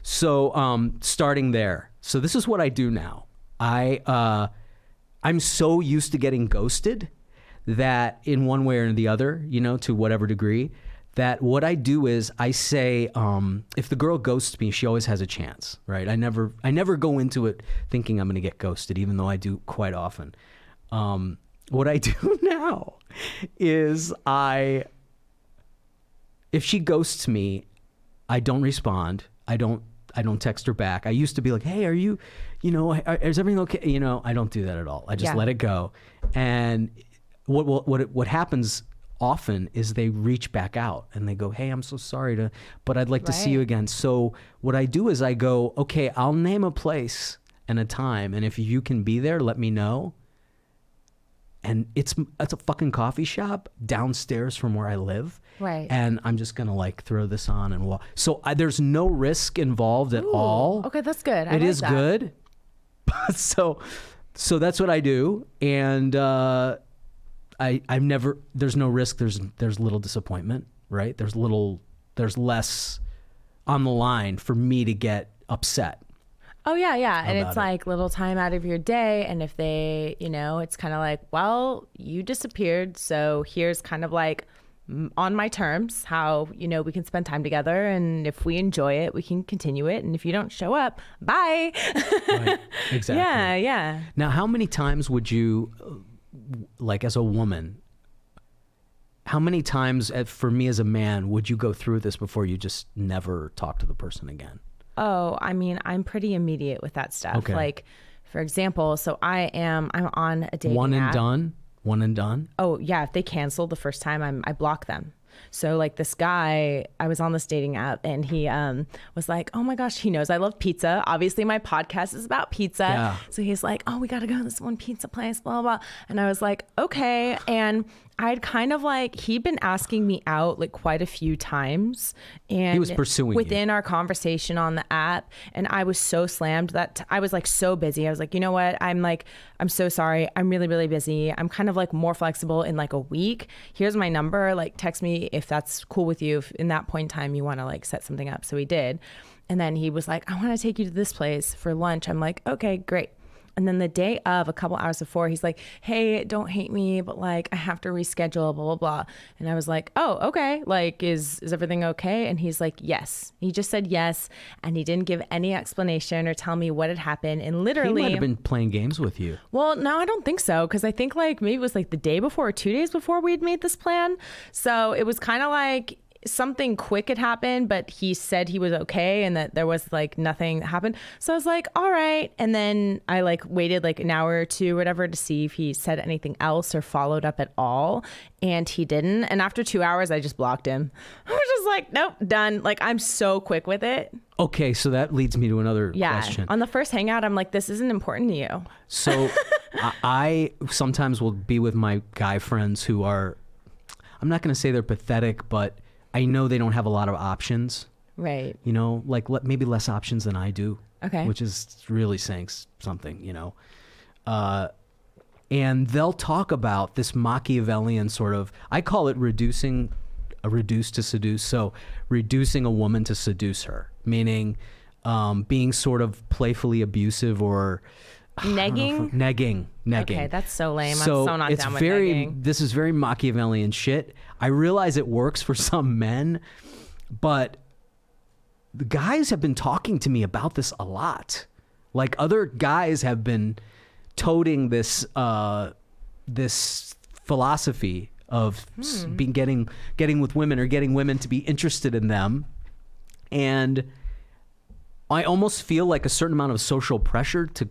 So starting there. So this is what I do now. I'm so used to getting ghosted that in one way or the other, to whatever degree, that what I do is I say, if the girl ghosts me, she always has a chance, right? I never go into it thinking I'm going to get ghosted, even though I do quite often. What I do now is if she ghosts me, I don't respond. I don't text her back. I used to be like, hey, are you, is everything okay? I don't do that at all. I just let it go. And what happens often is they reach back out and they go, hey, I'm so sorry but I'd like to see you again. So what I do is I go, okay, I'll name a place and a time. And if you can be there, let me know. And it's a fucking coffee shop downstairs from where I live. Right. And I'm just going to throw this on and walk. So there's no risk involved at all. Okay, that's good. It is good. So that's what I do. And I've never, there's no risk. There's little disappointment, right? There's less on the line for me to get upset. Oh, yeah. And it's little time out of your day. And if they, it's kind of well, you disappeared. So here's kind of on my terms how, we can spend time together. And if we enjoy it, we can continue it. And if you don't show up, bye. Right. Exactly. Yeah. Now, how many times would you, as a woman, how many times for me as a man would you go through this before you just never talk to the person again? Oh, I mean, I'm pretty immediate with that stuff. Okay. For example, so I'm on a dating app. One and done? Oh, yeah. If they cancel the first time, I block them. So this guy, I was on this dating app and he was like, oh my gosh, he knows I love pizza. Obviously my podcast is about pizza. Yeah. So he's like, oh, we got to go to this one pizza place, blah, blah, blah. And I was like, okay. And I'd kind of he'd been asking me out quite a few times. And he was pursuing within you. our conversation on the app. And I was so slammed that I was so busy. I was like, you know what? I'm so sorry. I'm really, really busy. I'm kind of more flexible in a week. Here's my number. Text me if that's cool with you. If in that point in time you want to set something up. So he did. And then he was like, I want to take you to this place for lunch. I'm like, okay, great. And then the day of, a couple hours before, he's like, hey, don't hate me, but I have to reschedule, blah, blah, blah. And I was like, oh, okay. Is everything okay? And he's like, yes. He just said yes. And he didn't give any explanation or tell me what had happened. And literally. He might have been playing games with you. Well, no, I don't think so. Because I think maybe it was the day before or 2 days before we'd made this plan. So it was kind of something quick had happened, but he said he was okay and that there was like nothing that happened. So I was like, all right. And then I like waited like an hour or two, whatever, to see if he said anything else or followed up at all. And he didn't. And after 2 hours, I just blocked him. I was just like, nope, done. Like, I'm so quick with it. Okay, so that leads me to another question. On the first hangout, I'm like, this isn't important to you. So I sometimes will be with my guy friends who are, I'm not going to say they're pathetic, but I know they don't have a lot of options. Right. You know, like maybe less options than I do. Okay. Which is really saying something, you know. And they'll talk about this Machiavellian sort of, I call it reduce to seduce. So reducing a woman to seduce her, meaning being sort of playfully abusive or negging. Okay, that's so lame. So I'm so not down with negging. This is very Machiavellian shit. I realize it works for some men, but the guys have been talking to me about this a lot. Like other guys have been toting this this philosophy of getting with women or getting women to be interested in them, and I almost feel like a certain amount of social pressure to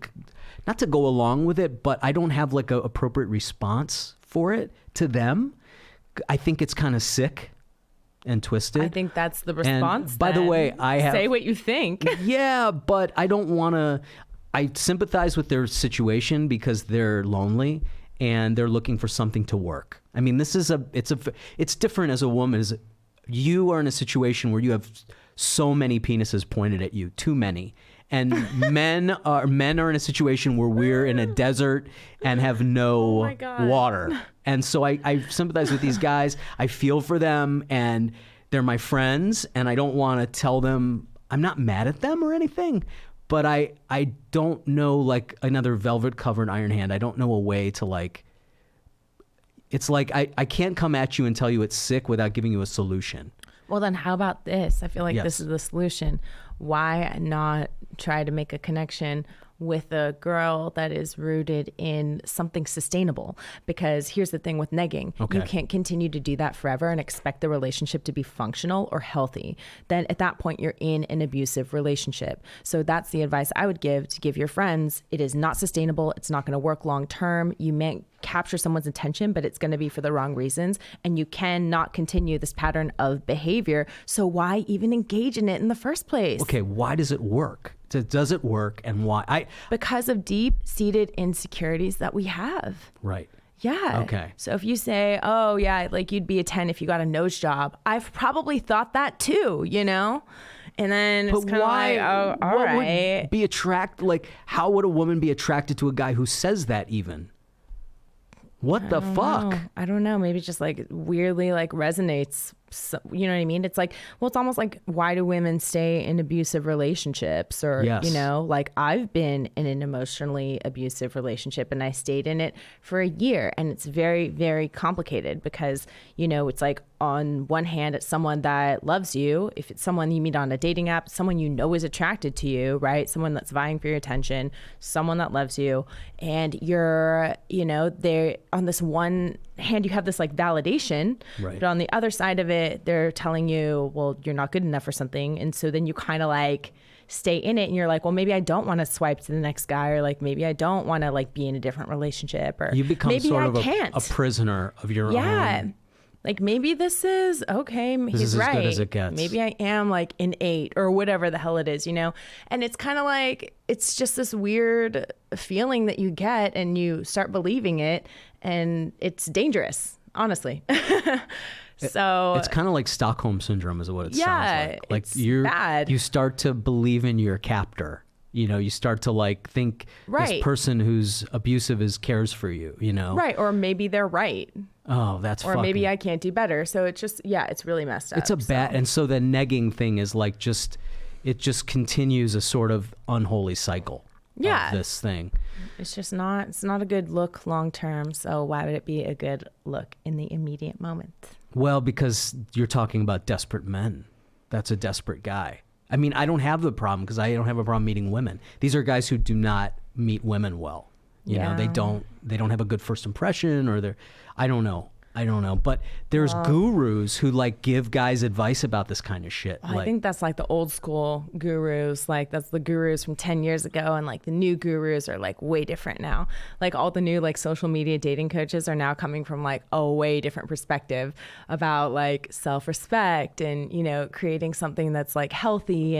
not to go along with it, but I don't have like an appropriate response for it to them. I think it's kind of sick and twisted. I think that's the response. And by the way, I have... Say what you think. Yeah, but I don't want to... I sympathize with their situation because they're lonely and they're looking for something to work. I mean, it's different as a woman. You are in a situation where you have so many penises pointed at you, too many. And men are in a situation where we're in a desert and have no water. And so I sympathize with these guys. I feel for them, and they're my friends, and I don't want to tell them, I'm not mad at them or anything, but I don't know, like another velvet covered iron hand. I don't know a way to like, it's like I can't come at you and tell you it's sick without giving you a solution. Well, then how about this? I feel like this is the solution. Why not try to make a connection with a girl that is rooted in something sustainable? Because here's the thing with negging. You can't continue to do that forever and expect the relationship to be functional or healthy. Then at that point, you're in an abusive relationship. So that's the advice I would give your friends. It is not sustainable. It's not going to work long term. You may capture someone's attention, but it's going to be for the wrong reasons. And you cannot continue this pattern of behavior. So why even engage in it in the first place? Okay, why does it work? Does it work, and why? Because of deep-seated insecurities that we have. Right. Yeah. Okay. So if you say, oh, yeah, like you'd be a 10 if you got a nose job, I've probably thought that too, you know? And then it's kind of like, oh, all right. Would be like, how would a woman be attracted to a guy who says that even? What the fuck? I don't know. Maybe just like weirdly like resonates. So, you know what I mean? It's like, well, it's almost like, why do women stay in abusive relationships? Or, you know, like I've been in an emotionally abusive relationship and I stayed in it for a year. And it's very, very complicated because, you know, it's like on one hand, it's someone that loves you. If it's someone you meet on a dating app, someone you know is attracted to you, right? Someone that's vying for your attention, someone that loves you. And you're, you know, they're on this one hand, you have this like validation, but on the other side of it, they're telling you, well, you're not good enough for something. And so then you kind of like stay in it and you're like, well, maybe I don't want to swipe to the next guy, or like, maybe I don't want to like be in a different relationship, or you become maybe sort I of can't. A prisoner of your own. Like maybe this is okay. This he's is right. as good as it gets. Maybe I am like an 8 or whatever the hell it is, you know? And it's kind of like, it's just this weird feeling that you get and you start believing it, and it's dangerous, honestly. So it's kind of like Stockholm syndrome is what it sounds like. Like it's bad. You start to believe in your captor. You know, you start to like think this person who's abusive cares for you, you know? Right. Or maybe they're right. Oh, that's Or maybe I can't do better. So it's just, it's really messed up. It's a bad, and so the negging thing is like it just continues a sort of unholy cycle of this thing. It's just it's not a good look long term. So why would it be a good look in the immediate moment? Well, because you're talking about desperate men. That's a desperate guy. I mean, I don't have the problem because I don't have a problem meeting women. These are guys who do not meet women well. You know, they don't have a good first impression, or I don't know. I don't know, but there's gurus who like give guys advice about this kind of shit. I think that's like the old school gurus. Like that's the gurus from 10 years ago. And like the new gurus are like way different now. Like all the new like social media dating coaches are now coming from like a way different perspective about like self-respect and, you know, creating something that's like healthy.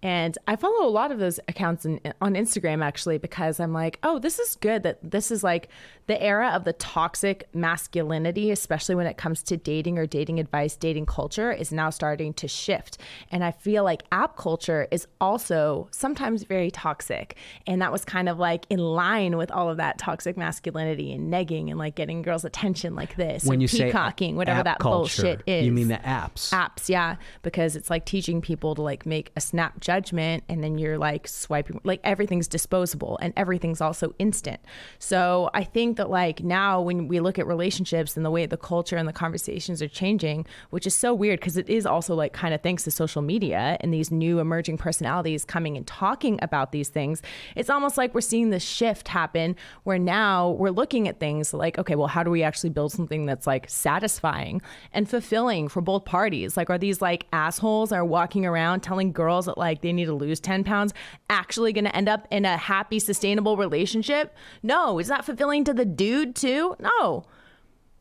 And I follow a lot of those accounts on Instagram, actually, because I'm like, oh, this is good that this is like the era of the toxic masculinity, especially when it comes to dating or dating advice, dating culture is now starting to shift. And I feel like app culture is also sometimes very toxic. And that was kind of like in line with all of that toxic masculinity and negging and like getting girls' attention like this. When you peacocking, say whatever that culture, bullshit is. You mean the apps? Apps, yeah. Because it's like teaching people to like make a snap judgment and then you're like swiping, like everything's disposable and everything's also instant. So I think that like now when we look at relationships and the way the culture and the conversations are changing, which is so weird because it is also like kind of thanks to social media and these new emerging personalities coming and talking about these things, it's almost like we're seeing this shift happen where now we're looking at things like, okay, well, how do we actually build something that's like satisfying and fulfilling for both parties? Like, are these like assholes that are walking around telling girls that like they need to lose 10 pounds actually going to end up in a happy, sustainable relationship? No. Is that fulfilling to the dude too? No,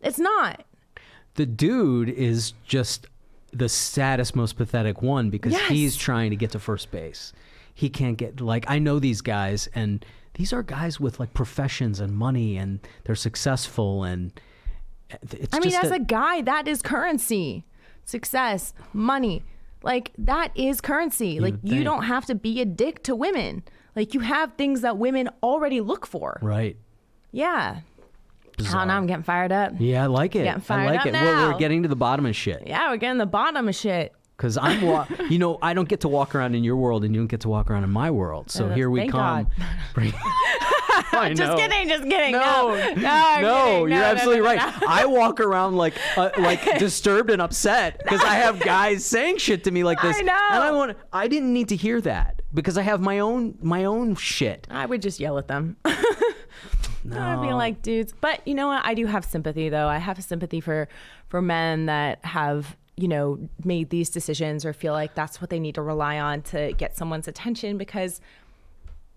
it's not. The dude is just the saddest, most pathetic one because he's trying to get to first base. He can't get, like, I know these guys and these are guys with like professions and money and they're successful and it's as a guy, that is currency. Success, money. Like that is currency. Like you don't have to be a dick to women. Like you have things that women already look for. Right. Yeah. Bizarre. Oh, now I'm getting fired up. Yeah, I like it. Getting fired I like up it. now. We're getting to the bottom of shit. Yeah, we're getting to the bottom of shit. Because you know, I don't get to walk around in your world and you don't get to walk around in my world. So here we thank come. I know. Just kidding. No, kidding. You're absolutely right. No. I walk around like disturbed and upset because I have guys saying shit to me like this. I know. And I didn't need to hear that because I have my own shit. I would just yell at them. No. I'd be like, dudes. But you know what? I do have sympathy, though. I have sympathy for men that have, you know, made these decisions or feel like that's what they need to rely on to get someone's attention because,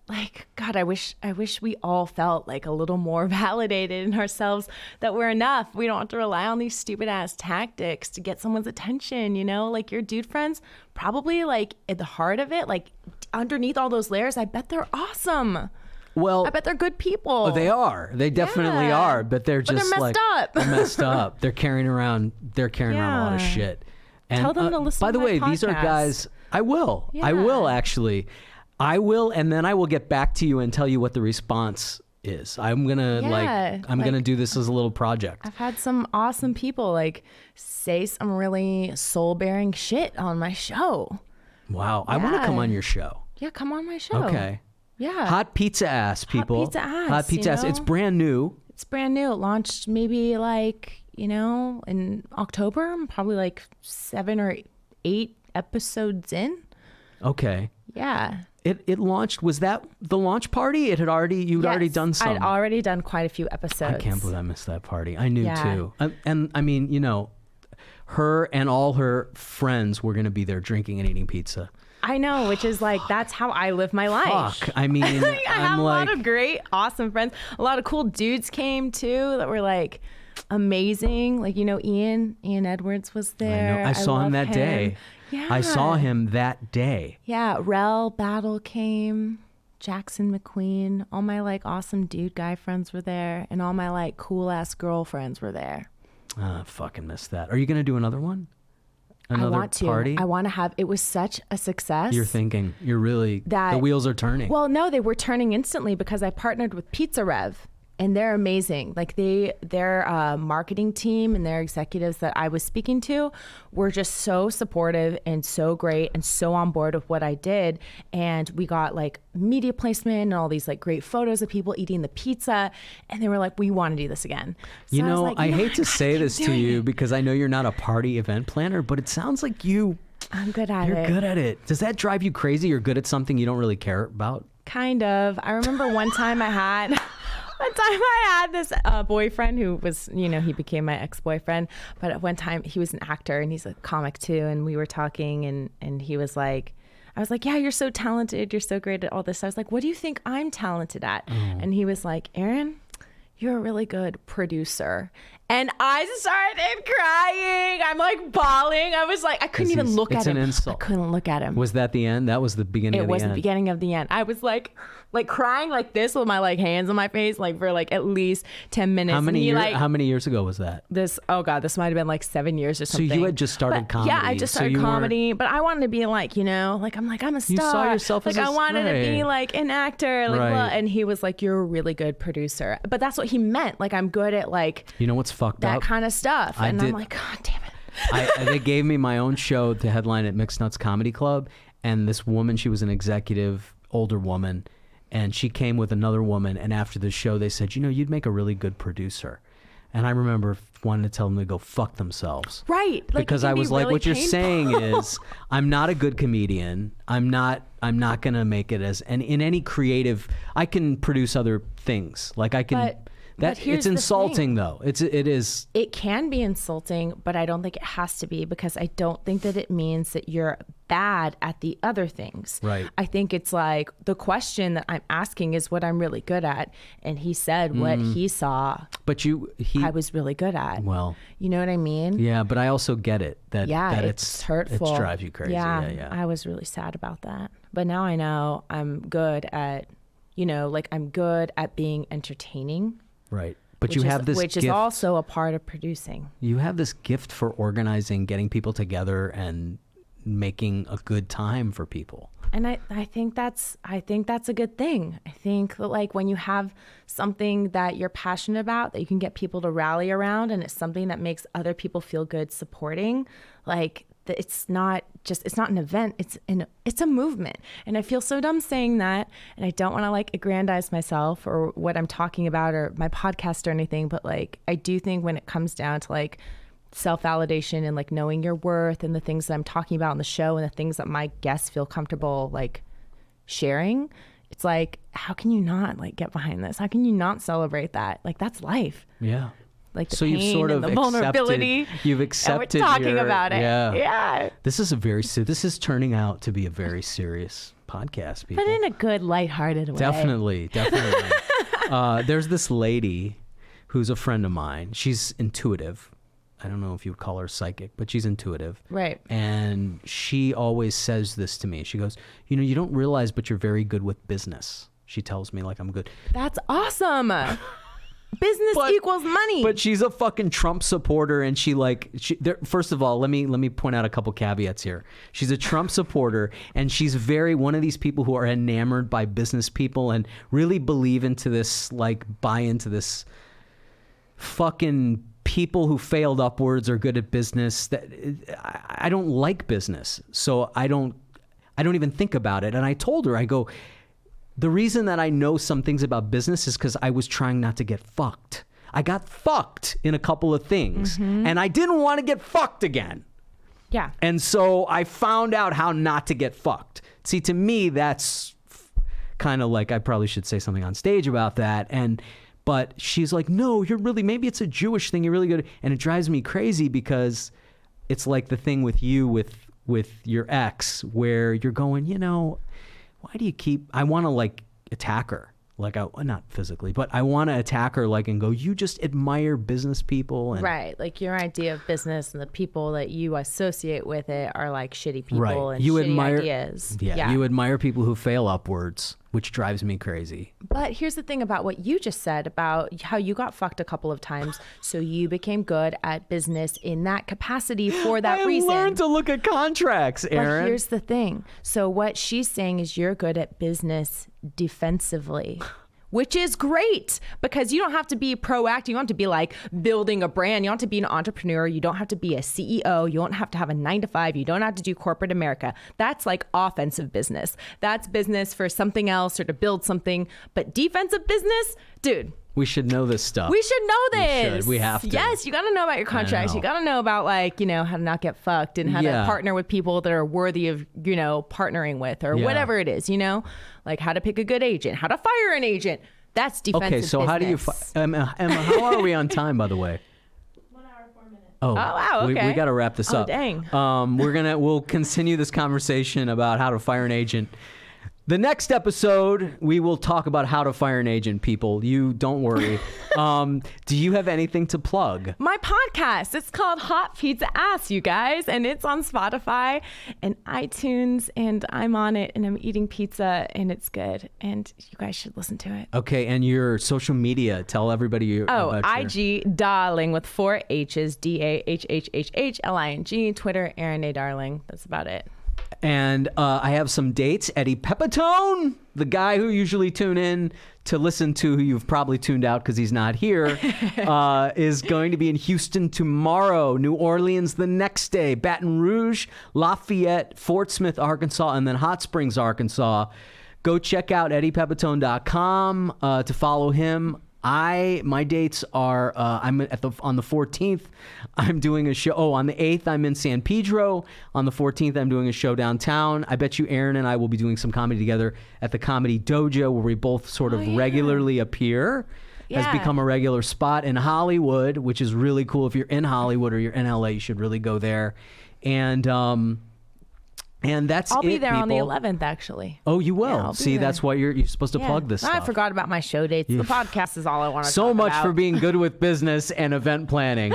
like, God, I wish we all felt like a little more validated in ourselves that we're enough. We don't have to rely on these stupid ass tactics to get someone's attention, you know? Like your dude friends, probably like at the heart of it, like underneath all those layers, I bet they're awesome. Well, I bet they're good people. They are. They definitely are. But they're just messed like up. They're messed up. They're carrying around a lot of shit. And tell them to listen. By the to my way, podcast. These are guys. I will. Yeah. I will actually. I will, and then I will get back to you and tell you what the response is. I'm gonna gonna do this as a little project. I've had some awesome people like say some really soul-bearing shit on my show. Wow, I want to come on your show. Yeah, come on my show. Okay. Yeah. Hot pizza ass, people. Hot pizza ass. Hot pizza ass. Know? It's brand new. It's brand new. It launched maybe like, you know, in October. I'm probably like 7 or 8 episodes in. Okay. Yeah. It launched. Was that the launch party? You'd already done some. I'd already done quite a few episodes. I can't believe I missed that party. I knew too. And I mean, you know, her and all her friends were going to be there drinking and eating pizza. I know, which is like, that's how I live my life. Fuck. I mean, I have a like, lot of great, awesome friends. A lot of cool dudes came too that were like amazing. Like, you know, Ian Edwards was there. I know. I saw him that day. Yeah. I saw him that day. Yeah. Rel Battle came. Jackson McQueen. All my like awesome dude guy friends were there. And all my like cool ass girlfriends were there. I fucking missed that. Are you going to do another one? Another I want to. party? I want to have. It was such a success. You're thinking. You're really. The wheels are turning. Well, no, they were turning instantly because I partnered with Pizza Rev. And they're amazing. Like their marketing team and their executives that I was speaking to were just so supportive and so great and so on board with what I did. And we got like media placement and all these like great photos of people eating the pizza. And they were like, we want to do this again. So you know, I was like, I hate to say this to you it. because I know you're not a party event planner, but it sounds like I'm good at it. You're good at it. Does that drive you crazy? You're good at something you don't really care about? Kind of. I remember one time I had... One time I had this boyfriend who was, he became my ex-boyfriend. But at one time he was an actor and he's a comic too. And we were talking and he was like, I was like, yeah, you're so talented. You're so great at all this. I was like, what do you think I'm talented at? And he was like, Erin, you're a really good producer. And I started crying. I'm like bawling. I was like, I couldn't even look at him. It's an insult. I couldn't look at him. Was that the end? That was the beginning of the end. It was the beginning of the end. I was like crying like this with my hands on my face, for at least 10 minutes. How many years ago was that? This might have been 7 years or something. So you had just started comedy. Yeah, I just started comedy, but I wanted to be I'm a star. You saw yourself as I wanted to be an actor. Right. And he was like, you're a really good producer. But that's what he meant. I'm good at you know what's fucked that up? kind of stuff. I'm like, God damn it. They gave me my own show to headline at Mixed Nuts Comedy Club, and this woman, she was an executive, older woman, and she came with another woman, and after the show they said, you'd make a really good producer. And I remember wanting to tell them to go fuck themselves. Right. Because I was really what you're saying is, I'm not a good comedian. I'm not going to make it as, and in any creative, I can produce other things. I can... But it's insulting though. It is. It can be insulting, but I don't think it has to be, because I don't think that it means that you're bad at the other things. Right. I think it's the question that I'm asking is what I'm really good at. And he said what he saw. But I was really good at. Well, you know what I mean? Yeah, but I also get it that it's hurtful. It drives you crazy. Yeah. I was really sad about that. But now I know I'm good at, I'm good at being entertaining. Right. But you have this gift. Which is also a part of producing. You have this gift for organizing, getting people together and making a good time for people. And I think that's a good thing. I think that when you have something that you're passionate about, that you can get people to rally around, and it's something that makes other people feel good supporting, it's not an event, it's a movement. And I feel so dumb saying that, and I don't want to aggrandize myself or what I'm talking about or my podcast or anything, but I do think when it comes down to self-validation and knowing your worth and the things that I'm talking about on the show and the things that my guests feel comfortable sharing, it's how can you not get behind this? How can you not celebrate that? That's life. Yeah. The so pain you've sort of and the vulnerability. You've accepted. And we're talking about it. Yeah. This is turning out to be a very serious podcast, people. But in a good, lighthearted way. Definitely. There's this lady who's a friend of mine. She's intuitive. I don't know if you would call her psychic, but she's intuitive. Right. And she always says this to me. She goes, you don't realize, but you're very good with business. She tells me I'm good. That's awesome. Business equals money. But she's a fucking Trump supporter, and first of all, let me point out a couple caveats here. She's a Trump supporter, and she's one of these people who are enamored by business people and really believe into this, buy into this fucking people who failed upwards are good at business. That I don't like business, so I don't even think about it. And I told her, I go, the reason that I know some things about business is because I was trying not to get fucked. I got fucked in a couple of things, and I didn't want to get fucked again. Yeah. And so I found out how not to get fucked. See, to me, that's kind of I probably should say something on stage about that. But she's like, no, maybe it's a Jewish thing. You're really good. And it drives me crazy because it's the thing with you, with your ex, where you're going, why do you I want to attack her. Not physically, but I want to attack her and go, you just admire business people. And, right. Your idea of business and the people that you associate with it are shitty people right. and you shitty admire, ideas. Yeah. You admire people who fail upwards, which drives me crazy. But here's the thing about what you just said about how you got fucked a couple of times. So you became good at business in that capacity for that reason. I learned to look at contracts, Erin. But here's the thing. So what she's saying is you're good at business defensively, which is great because you don't have to be proactive. You don't have to be building a brand. You don't have to be an entrepreneur. You don't have to be a CEO. You don't have to have a 9-to-5. You don't have to do corporate America. That's offensive business. That's business for something else or to build something. But defensive business, dude. We should know this stuff. We should know this. We have to. Yes, you got to know about your contracts. You got to know about how to not get fucked and how to partner with people that are worthy of, partnering with or whatever it is, how to pick a good agent, how to fire an agent. That's defensive Okay, so business. how do you... Emma, how are we on time, by the way? 1 hour, 4 minutes. Oh, wow, okay. We got to wrap this up. Dang. We'll continue this conversation about how to fire an agent. The next episode, we will talk about how to fire an agent, people. You don't worry. Do you have anything to plug? My podcast. It's called Hot Pizza Ass, you guys. And it's on Spotify and iTunes. And I'm on it and I'm eating pizza and it's good. And you guys should listen to it. Okay. And your social media, tell everybody about IG Darling with 4 H's, DAHHHHLING, Twitter, Erin A. Darling. That's about it. And I have some dates. Eddie Pepitone, the guy who usually tune in to listen to, who you've probably tuned out because he's not here, is going to be in Houston tomorrow, New Orleans the next day, Baton Rouge, Lafayette, Fort Smith, Arkansas, and then Hot Springs, Arkansas. Go check out eddiepepitone.com to follow him. My dates are I'm on the 14th. I'm doing a show. On the 8th, I'm in San Pedro. On the 14th, I'm doing a show downtown. I bet you Erin and I will be doing some comedy together at the Comedy Dojo, where we both sort of regularly appear. Has become a regular spot in Hollywood, which is really cool. If you're in Hollywood or you're in LA, you should really go there. And that's I'll be there people. on the 11th, actually. Oh, you will? Yeah, See, that's why you're supposed to plug this stuff. I forgot about my show dates. The podcast is all I want to so talk much about. for being good with business and event planning.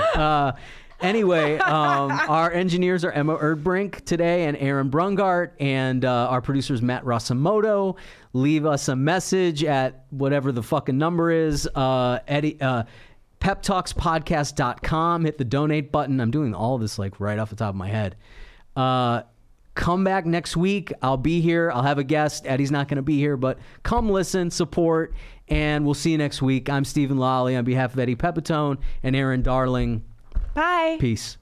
Anyway, our engineers are Emma Erdbrink today and Erin Brungardt, and our producer's Matt Rasamoto. Leave us a message at whatever the fucking number is. PepTalksPodcast.com. Hit the donate button. I'm doing all this like right off the top of my head. Come back next week. I'll be here. I'll have a guest. Eddie's not going to be here, but come listen, support, and we'll see you next week. I'm Stephen Lolli on behalf of Eddie Pepitone and Erin Darling. Bye. Peace.